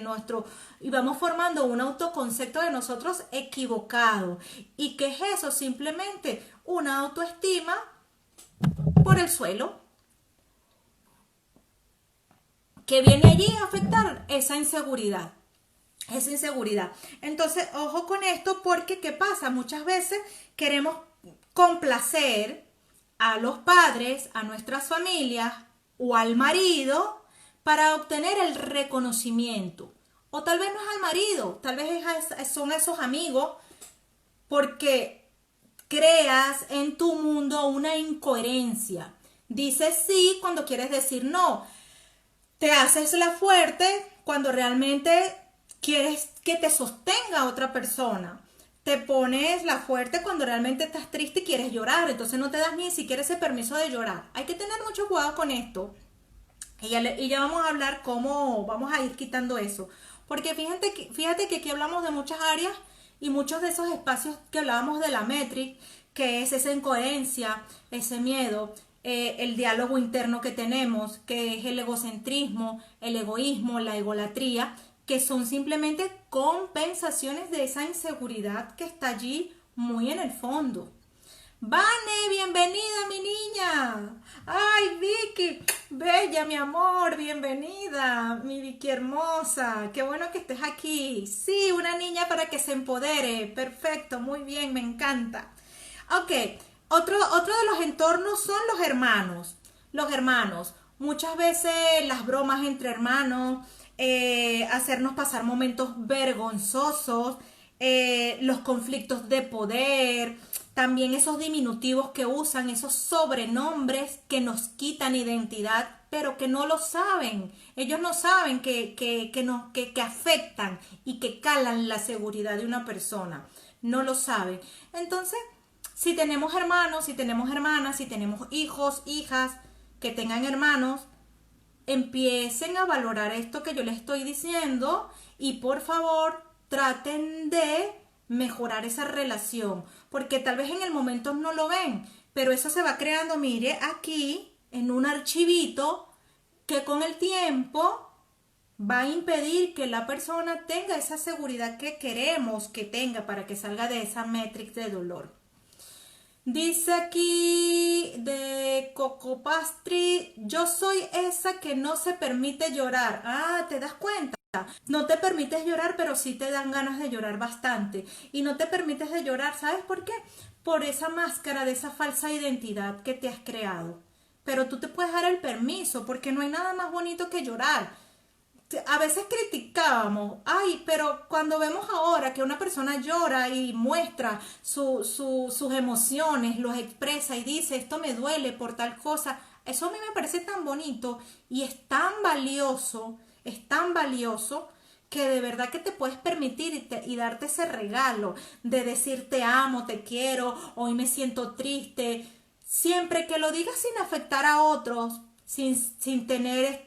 y vamos formando un autoconcepto de nosotros equivocado. ¿Y qué es eso? Simplemente una autoestima por el suelo, que viene allí a afectar esa inseguridad. Esa inseguridad. Entonces, ojo con esto porque ¿qué pasa? Muchas veces queremos complacer a los padres, a nuestras familias o al marido para obtener el reconocimiento. O tal vez no es al marido, tal vez son esos amigos, porque creas en tu mundo una incoherencia. Dices sí cuando quieres decir no. Te haces la fuerte cuando realmente quieres que te sostenga otra persona. Te pones la fuerte cuando realmente estás triste y quieres llorar. Entonces no te das ni siquiera ese permiso de llorar. Hay que tener mucho cuidado con esto. Y ya vamos a hablar cómo vamos a ir quitando eso. Porque fíjate que aquí hablamos de muchas áreas y muchos de esos espacios que hablábamos de la Matrix, que es esa incoherencia, ese miedo, el diálogo interno que tenemos, que es el egocentrismo, el egoísmo, la egolatría, que son simplemente compensaciones de esa inseguridad que está allí muy en el fondo. Vane, bienvenida mi niña. Ay, Vicky, bella mi amor, bienvenida, mi Vicky hermosa. Qué bueno que estés aquí. Sí, una niña para que se empodere. Perfecto, muy bien, me encanta. Ok, otro de los entornos son los hermanos. Los hermanos. Muchas veces las bromas entre hermanos, hacernos pasar momentos vergonzosos, los conflictos de poder, también esos diminutivos que usan, esos sobrenombres que nos quitan identidad, pero que no lo saben. Ellos no saben que afectan y que calan la seguridad de una persona. No lo saben. Entonces, si tenemos hermanos, si tenemos hermanas, si tenemos hijos, hijas que tengan hermanos, empiecen a valorar esto que yo les estoy diciendo y por favor traten de mejorar esa relación, porque tal vez en el momento no lo ven, pero eso se va creando, mire, aquí en un archivito que con el tiempo va a impedir que la persona tenga esa seguridad que queremos que tenga para que salga de esa matrix de dolor. Dice aquí de Cocopastri, yo soy esa que no se permite llorar. Ah, ¿te das cuenta? No te permites llorar, pero sí te dan ganas de llorar bastante. Y no te permites de llorar, ¿sabes por qué? Por esa máscara de esa falsa identidad que te has creado. Pero tú te puedes dar el permiso, porque no hay nada más bonito que llorar. A veces criticábamos, ay, pero cuando vemos ahora que una persona llora y muestra sus emociones, los expresa y dice, esto me duele por tal cosa, eso a mí me parece tan bonito y es tan valioso, es tan valioso que de verdad que te puedes permitir y darte ese regalo de decir te amo, te quiero, hoy me siento triste, siempre que lo digas sin afectar a otros, sin tener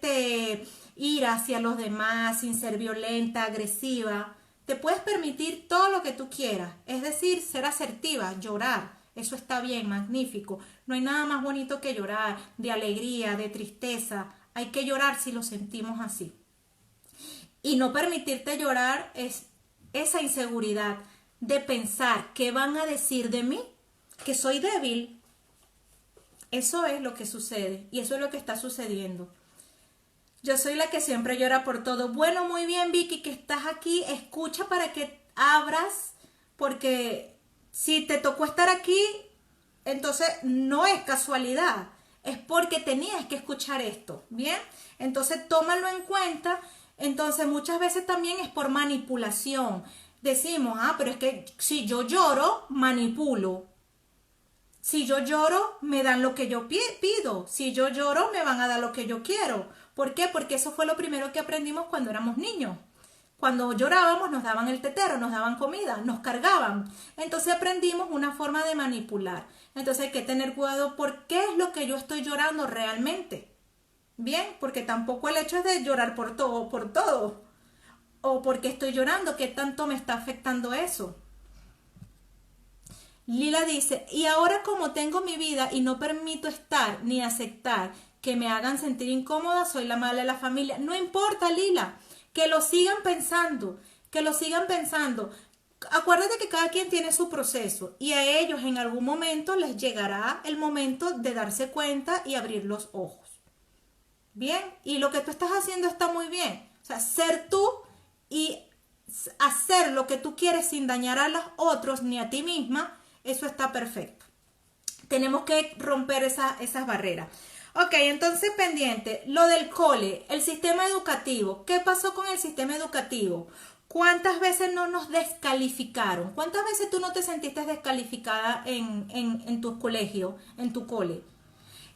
ira hacia los demás, sin ser violenta, agresiva, te puedes permitir todo lo que tú quieras, es decir, ser asertiva, llorar, eso está bien, magnífico, no hay nada más bonito que llorar, de alegría, de tristeza, hay que llorar si lo sentimos así. Y no permitirte llorar es esa inseguridad de pensar qué van a decir de mí, que soy débil. Eso es lo que sucede y eso es lo que está sucediendo. Yo soy la que siempre llora por todo. Bueno, muy bien, Vicky, que estás aquí. Escucha para que abras, porque si te tocó estar aquí, entonces no es casualidad. Es porque tenías que escuchar esto, ¿bien? Entonces tómalo en cuenta. Entonces muchas veces también es por manipulación. Decimos, pero es que si yo lloro, manipulo. Si yo lloro, me dan lo que yo pido. Si yo lloro, me van a dar lo que yo quiero. ¿Por qué? Porque eso fue lo primero que aprendimos cuando éramos niños. Cuando llorábamos nos daban el tetero, nos daban comida, nos cargaban. Entonces aprendimos una forma de manipular. Entonces hay que tener cuidado por qué es lo que yo estoy llorando realmente. Bien, porque tampoco el hecho es de llorar por todo. O porque estoy llorando, ¿qué tanto me está afectando eso? Lila dice, y ahora como tengo mi vida y no permito estar ni aceptar que me hagan sentir incómoda, soy la mala de la familia. No importa, Lila, que lo sigan pensando, que lo sigan pensando. Acuérdate que cada quien tiene su proceso y a ellos en algún momento les llegará el momento de darse cuenta y abrir los ojos. Bien, y lo que tú estás haciendo está muy bien. O sea, ser tú y hacer lo que tú quieres sin dañar a los otros ni a ti misma, eso está perfecto. Tenemos que romper esas barreras. Ok, entonces pendiente, lo del cole, el sistema educativo. ¿Qué pasó con el sistema educativo? ¿Cuántas veces no nos descalificaron? ¿Cuántas veces tú no te sentiste descalificada en tu colegio, en tu cole?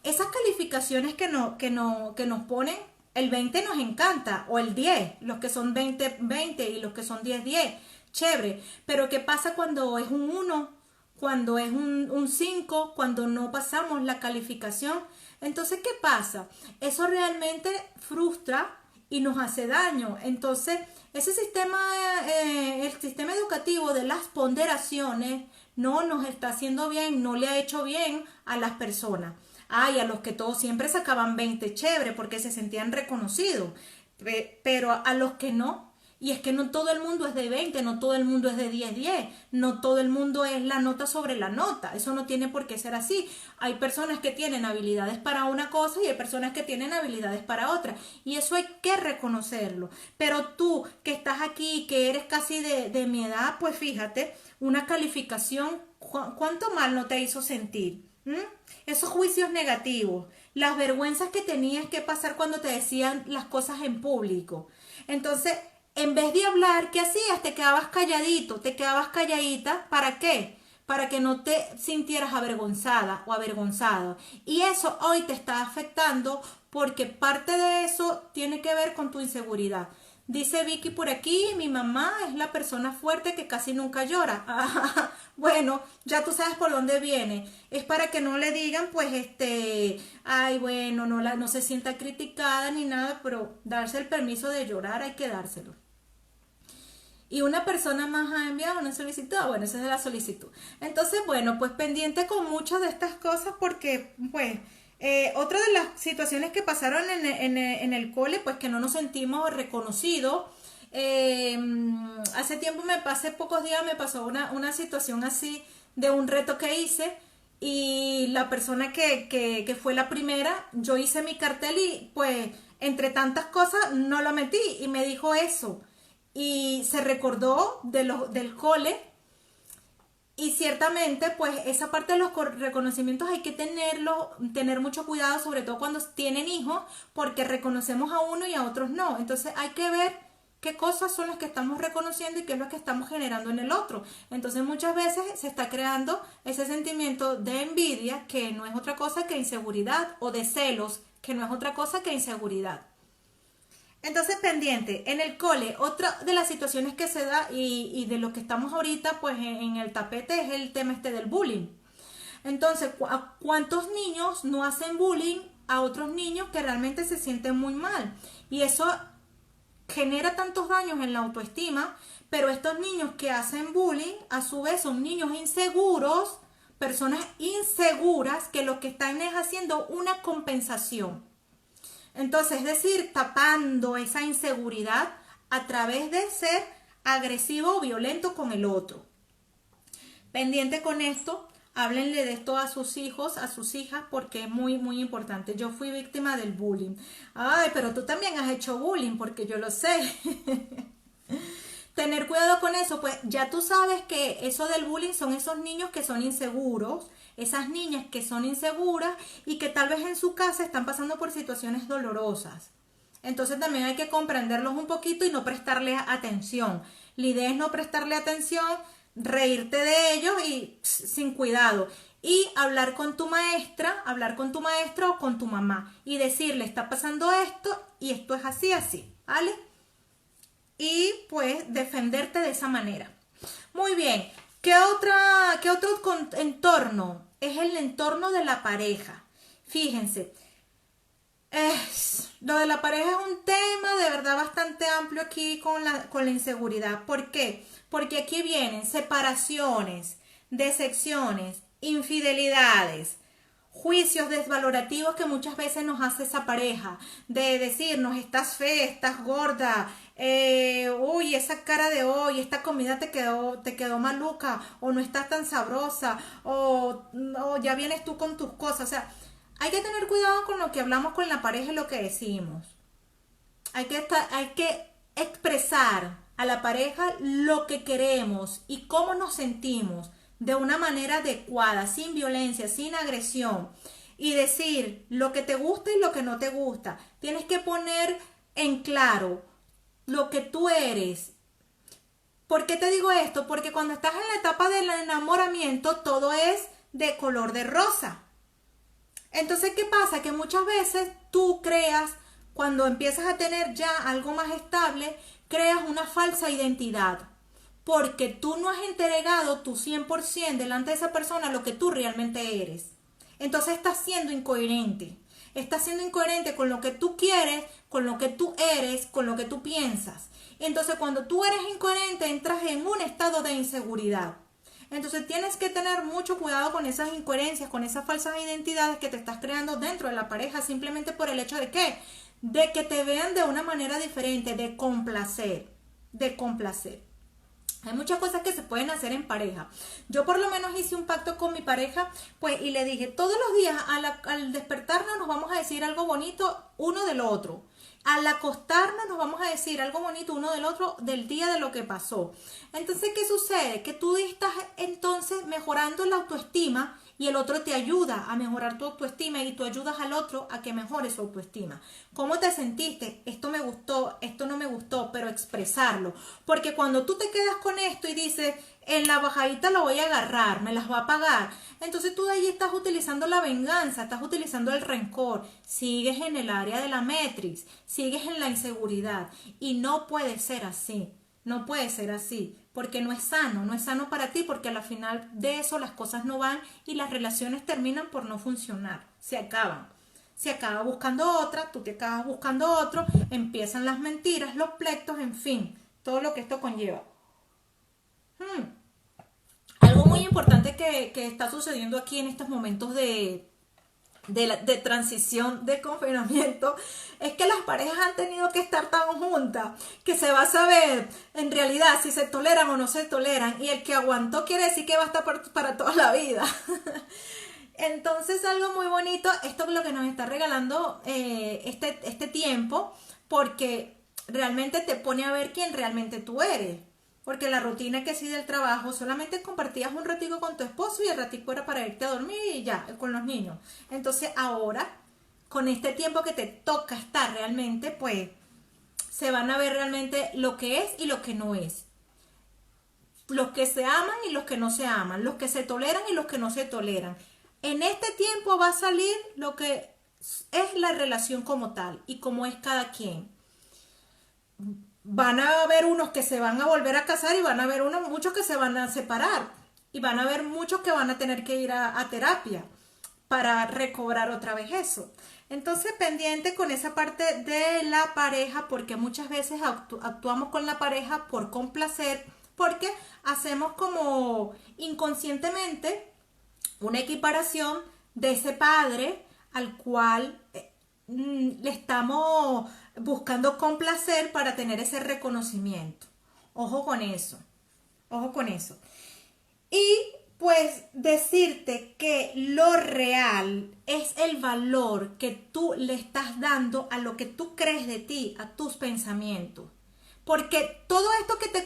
Esas calificaciones que nos ponen, el 20 nos encanta, o el 10, los que son 20, 20 y los que son 10, 10, chévere. Pero ¿qué pasa cuando es un 1, cuando es un 5, cuando no pasamos la calificación? Entonces, ¿qué pasa? Eso realmente frustra y nos hace daño. Entonces, ese sistema, el sistema educativo de las ponderaciones no nos está haciendo bien, no le ha hecho bien a las personas. Y a los que todos siempre sacaban 20, chévere, porque se sentían reconocidos, pero a los que no, y es que no todo el mundo es de 20, no todo el mundo es de 10, 10, no todo el mundo es la nota sobre la nota, eso no tiene por qué ser así. Hay personas que tienen habilidades para una cosa y hay personas que tienen habilidades para otra, y eso hay que reconocerlo. Pero tú que estás aquí, que eres casi de mi edad, pues fíjate, una calificación, ¿cuánto mal no te hizo sentir? Esos juicios negativos, las vergüenzas que tenías que pasar cuando te decían las cosas en público. Entonces, en vez de hablar, ¿qué hacías? Te quedabas calladito, te quedabas calladita. ¿Para qué? Para que no te sintieras avergonzada o avergonzado. Y eso hoy te está afectando porque parte de eso tiene que ver con tu inseguridad. Dice Vicky por aquí, mi mamá es la persona fuerte que casi nunca llora. Bueno, ya tú sabes por dónde viene. Es para que no le digan, pues, ay, bueno, no se sienta criticada ni nada, pero darse el permiso de llorar hay que dárselo. Y una persona más ha enviado una solicitud. Bueno, esa es de la solicitud. Entonces, bueno, pues pendiente con muchas de estas cosas porque, pues, otra de las situaciones que pasaron en el cole, pues que no nos sentimos reconocidos. Hace tiempo hace pocos días me pasó una situación así de un reto que hice y la persona que fue la primera, yo hice mi cartel y pues entre tantas cosas no lo metí y me dijo eso y se recordó del cole. Y ciertamente, pues esa parte de los reconocimientos hay que tener mucho cuidado, sobre todo cuando tienen hijos, porque reconocemos a uno y a otros no. Entonces hay que ver qué cosas son las que estamos reconociendo y qué es lo que estamos generando en el otro. Entonces muchas veces se está creando ese sentimiento de envidia, que no es otra cosa que inseguridad, o de celos, que no es otra cosa que inseguridad. Entonces, pendiente, en el cole, otra de las situaciones que se da y de lo que estamos ahorita, pues en el tapete es el tema este del bullying. Entonces, ¿cuántos niños no hacen bullying a otros niños que realmente se sienten muy mal? Y eso genera tantos daños en la autoestima, pero estos niños que hacen bullying, a su vez son niños inseguros, personas inseguras que lo que están es haciendo una compensación. Entonces, es decir, tapando esa inseguridad a través de ser agresivo o violento con el otro. Pendiente con esto, háblenle de esto a sus hijos, a sus hijas, porque es muy, muy importante. Yo fui víctima del bullying. Ay, pero tú también has hecho bullying, porque yo lo sé. Tener cuidado con eso, pues ya tú sabes que eso del bullying son esos niños que son inseguros, esas niñas que son inseguras y que tal vez en su casa están pasando por situaciones dolorosas. Entonces también hay que comprenderlos un poquito y no prestarles atención. La idea es no prestarle atención, reírte de ellos y sin cuidado. Y hablar con tu maestra, hablar con tu maestro o con tu mamá y decirle, está pasando esto y esto es así, así, ¿vale? Y pues defenderte de esa manera. Muy bien, qué otro entorno? Es el entorno de la pareja. Fíjense, lo de la pareja es un tema de verdad bastante amplio aquí con la inseguridad. ¿Por qué? Porque aquí vienen separaciones, decepciones, infidelidades, juicios desvalorativos que muchas veces nos hace esa pareja, de decirnos, estás fea, estás gorda, uy, esa cara de hoy, esta comida te quedó maluca, o no estás tan sabrosa, o ya vienes tú con tus cosas. O sea, hay que tener cuidado con lo que hablamos con la pareja y lo que decimos. Hay que expresar a la pareja lo que queremos y cómo nos sentimos de una manera adecuada, sin violencia, sin agresión. Y decir lo que te gusta y lo que no te gusta. Tienes que poner en claro lo que tú eres. ¿Por qué te digo esto? Porque cuando estás en la etapa del enamoramiento, todo es de color de rosa. Entonces, ¿qué pasa? Que muchas veces tú creas, cuando empiezas a tener ya algo más estable, creas una falsa identidad. Porque tú no has entregado tu 100% delante de esa persona lo que tú realmente eres. Entonces estás siendo incoherente. Estás siendo incoherente con lo que tú quieres, con lo que tú eres, con lo que tú piensas. Entonces cuando tú eres incoherente entras en un estado de inseguridad. Entonces tienes que tener mucho cuidado con esas incoherencias, con esas falsas identidades que te estás creando dentro de la pareja simplemente por el hecho de ¿qué? De que te vean de una manera diferente, de complacer, de complacer. Hay muchas cosas que se pueden hacer en pareja. Yo por lo menos hice un pacto con mi pareja, pues, y le dije, todos los días al despertarnos nos vamos a decir algo bonito uno del otro. Al acostarnos nos vamos a decir algo bonito uno del otro del día de lo que pasó. Entonces, ¿qué sucede? Que tú estás entonces mejorando la autoestima y el otro te ayuda a mejorar tu autoestima y tú ayudas al otro a que mejore su autoestima. ¿Cómo te sentiste? Esto me gustó, esto no me gustó, pero expresarlo. Porque cuando tú te quedas con esto y dices, en la bajadita lo voy a agarrar, me las va a pagar, entonces tú de ahí estás utilizando la venganza, estás utilizando el rencor, sigues en el área de la Matrix, sigues en la inseguridad y no puede ser así. No puede ser así, porque no es sano para ti, porque al final de eso las cosas no van y las relaciones terminan por no funcionar, se acaban. Se acaba buscando otra, tú te acabas buscando otro, empiezan las mentiras, los pleitos, en fin, todo lo que esto conlleva. Algo muy importante que está sucediendo aquí en estos momentos de transición, de confinamiento, es que las parejas han tenido que estar tan juntas que se va a saber en realidad si se toleran o no se toleran, y el que aguantó quiere decir que va a estar para toda la vida. Entonces, algo muy bonito, esto es lo que nos está regalando este tiempo, porque realmente te pone a ver quién realmente tú eres. Porque la rutina que sí del trabajo, solamente compartías un ratico con tu esposo y el ratico era para irte a dormir y ya, con los niños. Entonces ahora, con este tiempo que te toca estar realmente, pues se van a ver realmente lo que es y lo que no es. Los que se aman y los que no se aman, los que se toleran y los que no se toleran. En este tiempo va a salir lo que es la relación como tal y como es cada quien. van a haber unos que se van a volver a casar y van a haber muchos que se van a separar y van a haber muchos que van a tener que ir a terapia para recobrar otra vez eso. Entonces, pendiente con esa parte de la pareja, porque muchas veces actuamos con la pareja por complacer, porque hacemos como inconscientemente una equiparación de ese padre al cual le estamos buscando complacer para tener ese reconocimiento. Ojo con eso, ojo con eso. Y pues decirte que lo real es el valor que tú le estás dando a lo que tú crees de ti, a tus pensamientos. Porque todo esto que te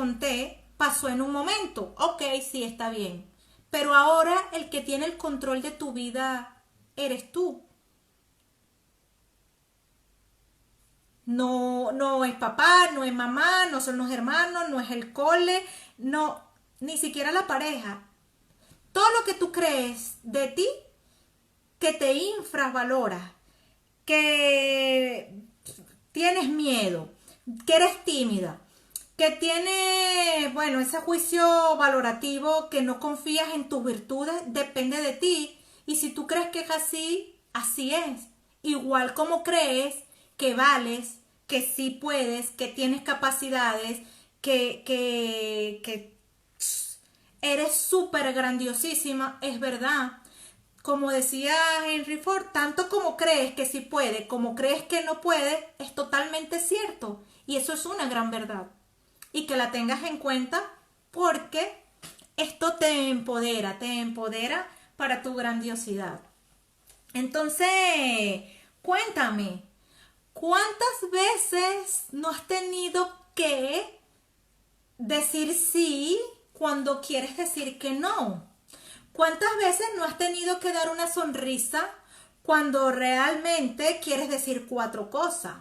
conté pasó en un momento. Ok, sí, está bien. Pero ahora el que tiene el control de tu vida eres tú. No, no es papá, no es mamá, no son los hermanos, no es el cole, no, ni siquiera la pareja. Todo lo que tú crees de ti, que te infravaloras, que tienes miedo, que eres tímida, que tienes, bueno, ese juicio valorativo, que no confías en tus virtudes, depende de ti. Y si tú crees que es así, así es. Igual como crees que vales, que sí puedes, que tienes capacidades, que eres súper grandiosísima, es verdad. Como decía Henry Ford, tanto como crees que sí puede, como crees que no puede, es totalmente cierto. Y eso es una gran verdad. Y que la tengas en cuenta porque esto te empodera para tu grandiosidad. Entonces, cuéntame, ¿cuántas veces no has tenido que decir sí cuando quieres decir que no? ¿Cuántas veces no has tenido que dar una sonrisa cuando realmente quieres decir cuatro cosas?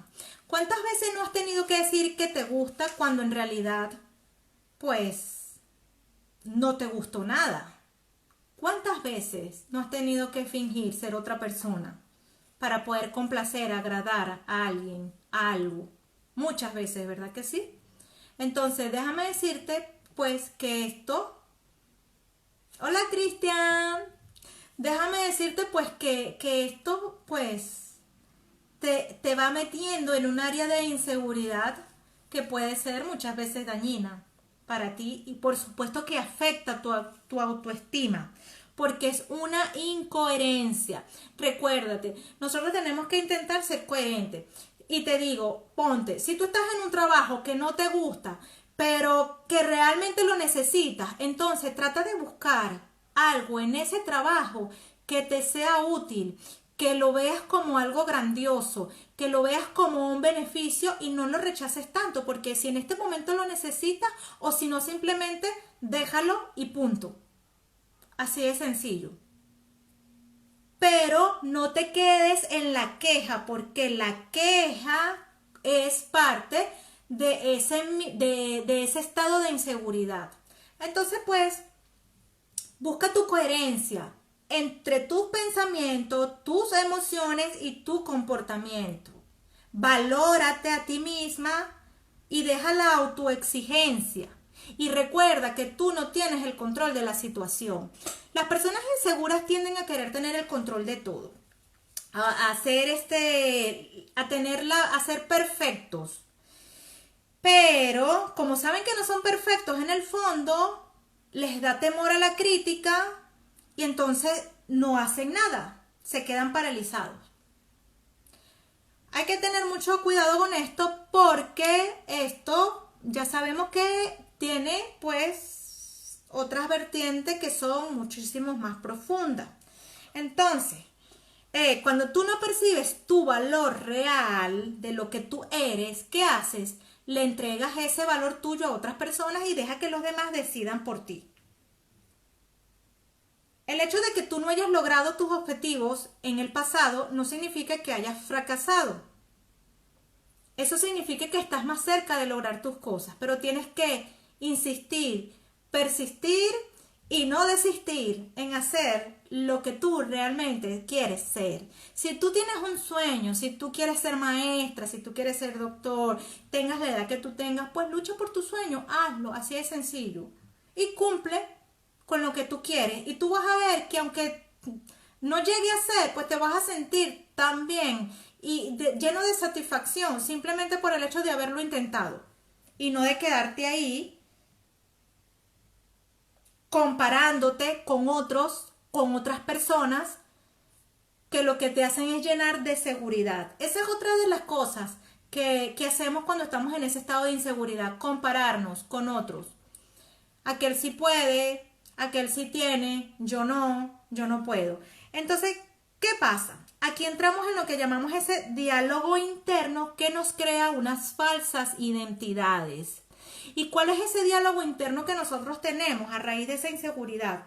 ¿Cuántas veces no has tenido que decir que te gusta cuando en realidad, pues, no te gustó nada? ¿Cuántas veces no has tenido que fingir ser otra persona para poder complacer, agradar a alguien, a algo? Muchas veces, ¿verdad que sí? Entonces, déjame decirte, pues, que esto... Hola, Cristian. Déjame decirte, pues, que esto, pues, te va metiendo en un área de inseguridad que puede ser muchas veces dañina para ti y por supuesto que afecta tu autoestima porque es una incoherencia. Recuérdate, nosotros tenemos que intentar ser coherentes. Y te digo, ponte, si tú estás en un trabajo que no te gusta, pero que realmente lo necesitas, entonces trata de buscar algo en ese trabajo que te sea útil, que lo veas como algo grandioso, que lo veas como un beneficio y no lo rechaces tanto, porque si en este momento lo necesitas o si no simplemente déjalo y punto. Así de sencillo. Pero no te quedes en la queja, porque la queja es parte de ese estado de inseguridad. Entonces, pues, busca tu coherencia entre tus pensamientos, tus emociones y tu comportamiento. Valórate a ti misma y deja la autoexigencia. Y recuerda que tú no tienes el control de la situación. Las personas inseguras tienden a querer tener el control de todo. A ser perfectos. Pero, como saben que no son perfectos en el fondo, les da temor a la crítica y entonces no hacen nada. Se quedan paralizados. Hay que tener mucho cuidado con esto porque esto ya sabemos que tiene pues otras vertientes que son muchísimo más profundas. Entonces, cuando tú no percibes tu valor real de lo que tú eres, ¿qué haces? Le entregas ese valor tuyo a otras personas y deja que los demás decidan por ti. El hecho de que tú no hayas logrado tus objetivos en el pasado no significa que hayas fracasado. Eso significa que estás más cerca de lograr tus cosas, pero tienes que insistir, persistir y no desistir en hacer lo que tú realmente quieres ser. Si tú tienes un sueño, si tú quieres ser maestra, si tú quieres ser doctor, tengas la edad que tú tengas, pues lucha por tu sueño, hazlo, así de sencillo. Y cumple con lo que tú quieres. Y tú vas a ver que aunque no llegue a ser, pues te vas a sentir tan bien y lleno de satisfacción simplemente por el hecho de haberlo intentado. Y no de quedarte ahí comparándote con otros, con otras personas que lo que te hacen es llenar de seguridad. Esa es otra de las cosas que hacemos cuando estamos en ese estado de inseguridad, compararnos con otros. Aquel sí puede, aquel sí tiene, yo no puedo. Entonces, ¿qué pasa? Aquí entramos en lo que llamamos ese diálogo interno que nos crea unas falsas identidades. ¿Y cuál es ese diálogo interno que nosotros tenemos a raíz de esa inseguridad?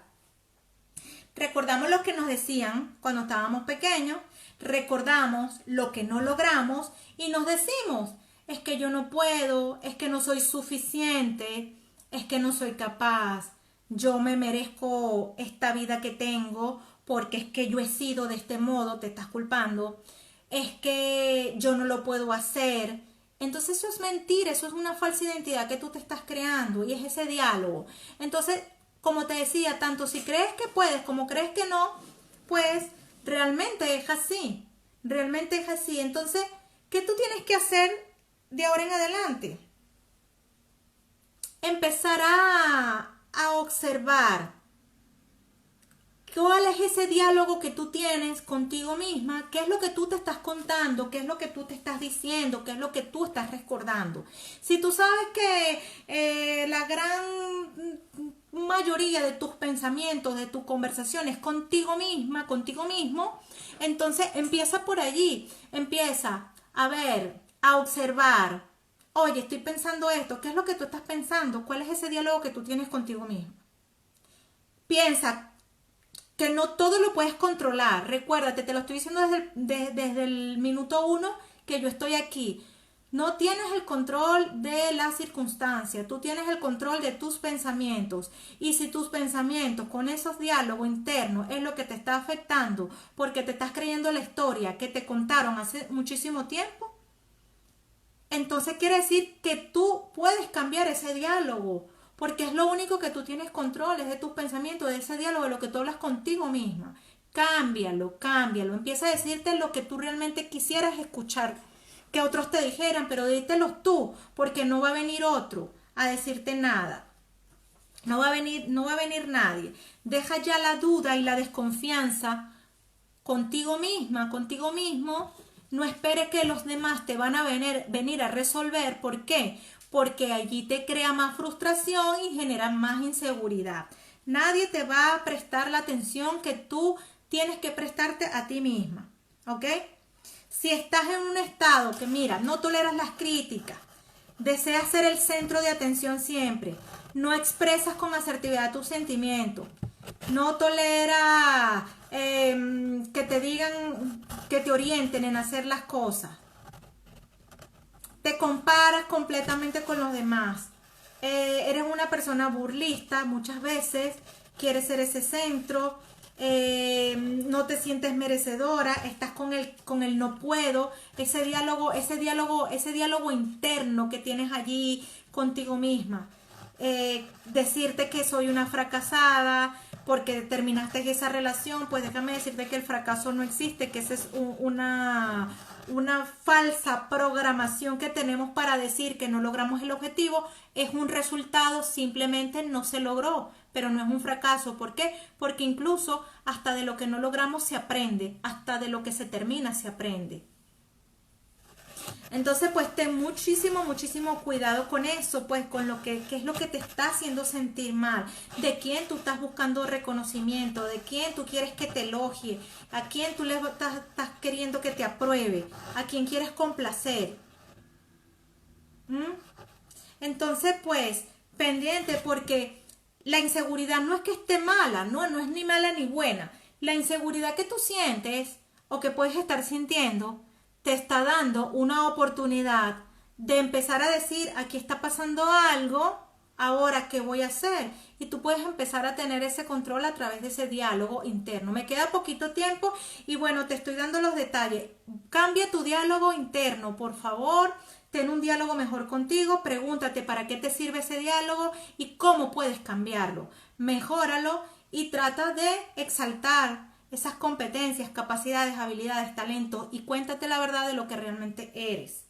Recordamos lo que nos decían cuando estábamos pequeños, recordamos lo que no logramos y nos decimos, es que yo no puedo, es que no soy suficiente, es que no soy capaz, yo me merezco esta vida que tengo porque es que yo he sido de este modo, te estás culpando, es que yo no lo puedo hacer. Entonces eso es mentira, eso es una falsa identidad que tú te estás creando y es ese diálogo. Entonces, como te decía, tanto si crees que puedes como crees que no, pues realmente es así, realmente es así. Entonces, ¿qué tú tienes que hacer de ahora en adelante? Empezar a observar cuál es ese diálogo que tú tienes contigo misma, qué es lo que tú te estás contando, qué es lo que tú te estás diciendo, qué es lo que tú estás recordando. Si tú sabes que la gran mayoría de tus pensamientos, de tus conversaciones contigo misma, contigo mismo, entonces empieza por allí, empieza a ver, a observar. Oye, estoy pensando esto, ¿qué es lo que tú estás pensando? ¿Cuál es ese diálogo que tú tienes contigo mismo? Piensa que no todo lo puedes controlar. Recuérdate, te lo estoy diciendo desde el minuto 1 que yo estoy aquí. No tienes el control de las circunstancias, tú tienes el control de tus pensamientos. Y si tus pensamientos con esos diálogos internos es lo que te está afectando porque te estás creyendo la historia que te contaron hace muchísimo tiempo, entonces quiere decir que tú puedes cambiar ese diálogo, porque es lo único que tú tienes control, es de tus pensamientos, de ese diálogo, de lo que tú hablas contigo misma. Cámbialo, cámbialo, empieza a decirte lo que tú realmente quisieras escuchar, que otros te dijeran, pero dítelos tú, porque no va a venir otro a decirte nada. No va a venir nadie. Deja ya la duda y la desconfianza contigo misma, contigo mismo. No espere que los demás te van a venir a resolver. ¿Por qué? Porque allí te crea más frustración y genera más inseguridad. Nadie te va a prestar la atención que tú tienes que prestarte a ti misma. ¿Ok? Si estás en un estado que, mira, no toleras las críticas, deseas ser el centro de atención siempre, no expresas con asertividad tus sentimientos, no toleras que te digan, que te orienten en hacer las cosas, te comparas completamente con los demás, eres una persona burlista muchas veces, quieres ser ese centro, no te sientes merecedora, estás con el no puedo, ese diálogo interno que tienes allí contigo misma, decirte que soy una fracasada porque terminaste esa relación, pues déjame decirte que el fracaso no existe, que esa es una falsa programación que tenemos para decir que no logramos el objetivo, es un resultado, simplemente no se logró, pero no es un fracaso. ¿Por qué? Porque incluso hasta de lo que no logramos se aprende, hasta de lo que se termina se aprende. Entonces, pues ten muchísimo cuidado con eso, pues con lo que es lo que te está haciendo sentir mal, de quién tú estás buscando reconocimiento, de quién tú quieres que te elogie, a quién tú le estás queriendo que te apruebe, a quién quieres complacer. Entonces, pues, pendiente, porque la inseguridad no es que esté mala, no es ni mala ni buena. La inseguridad que tú sientes o que puedes estar sintiendo te está dando una oportunidad de empezar a decir, aquí está pasando algo, Ahora, ¿qué voy a hacer? Y tú puedes empezar a tener ese control a través de ese diálogo interno. Me queda poquito tiempo y bueno, te estoy dando los detalles. Cambia tu diálogo interno, por favor. Ten un diálogo mejor contigo. Pregúntate para qué te sirve ese diálogo y cómo puedes cambiarlo. Mejóralo y trata de exaltar esas competencias, capacidades, habilidades, talentos y cuéntate la verdad de lo que realmente eres.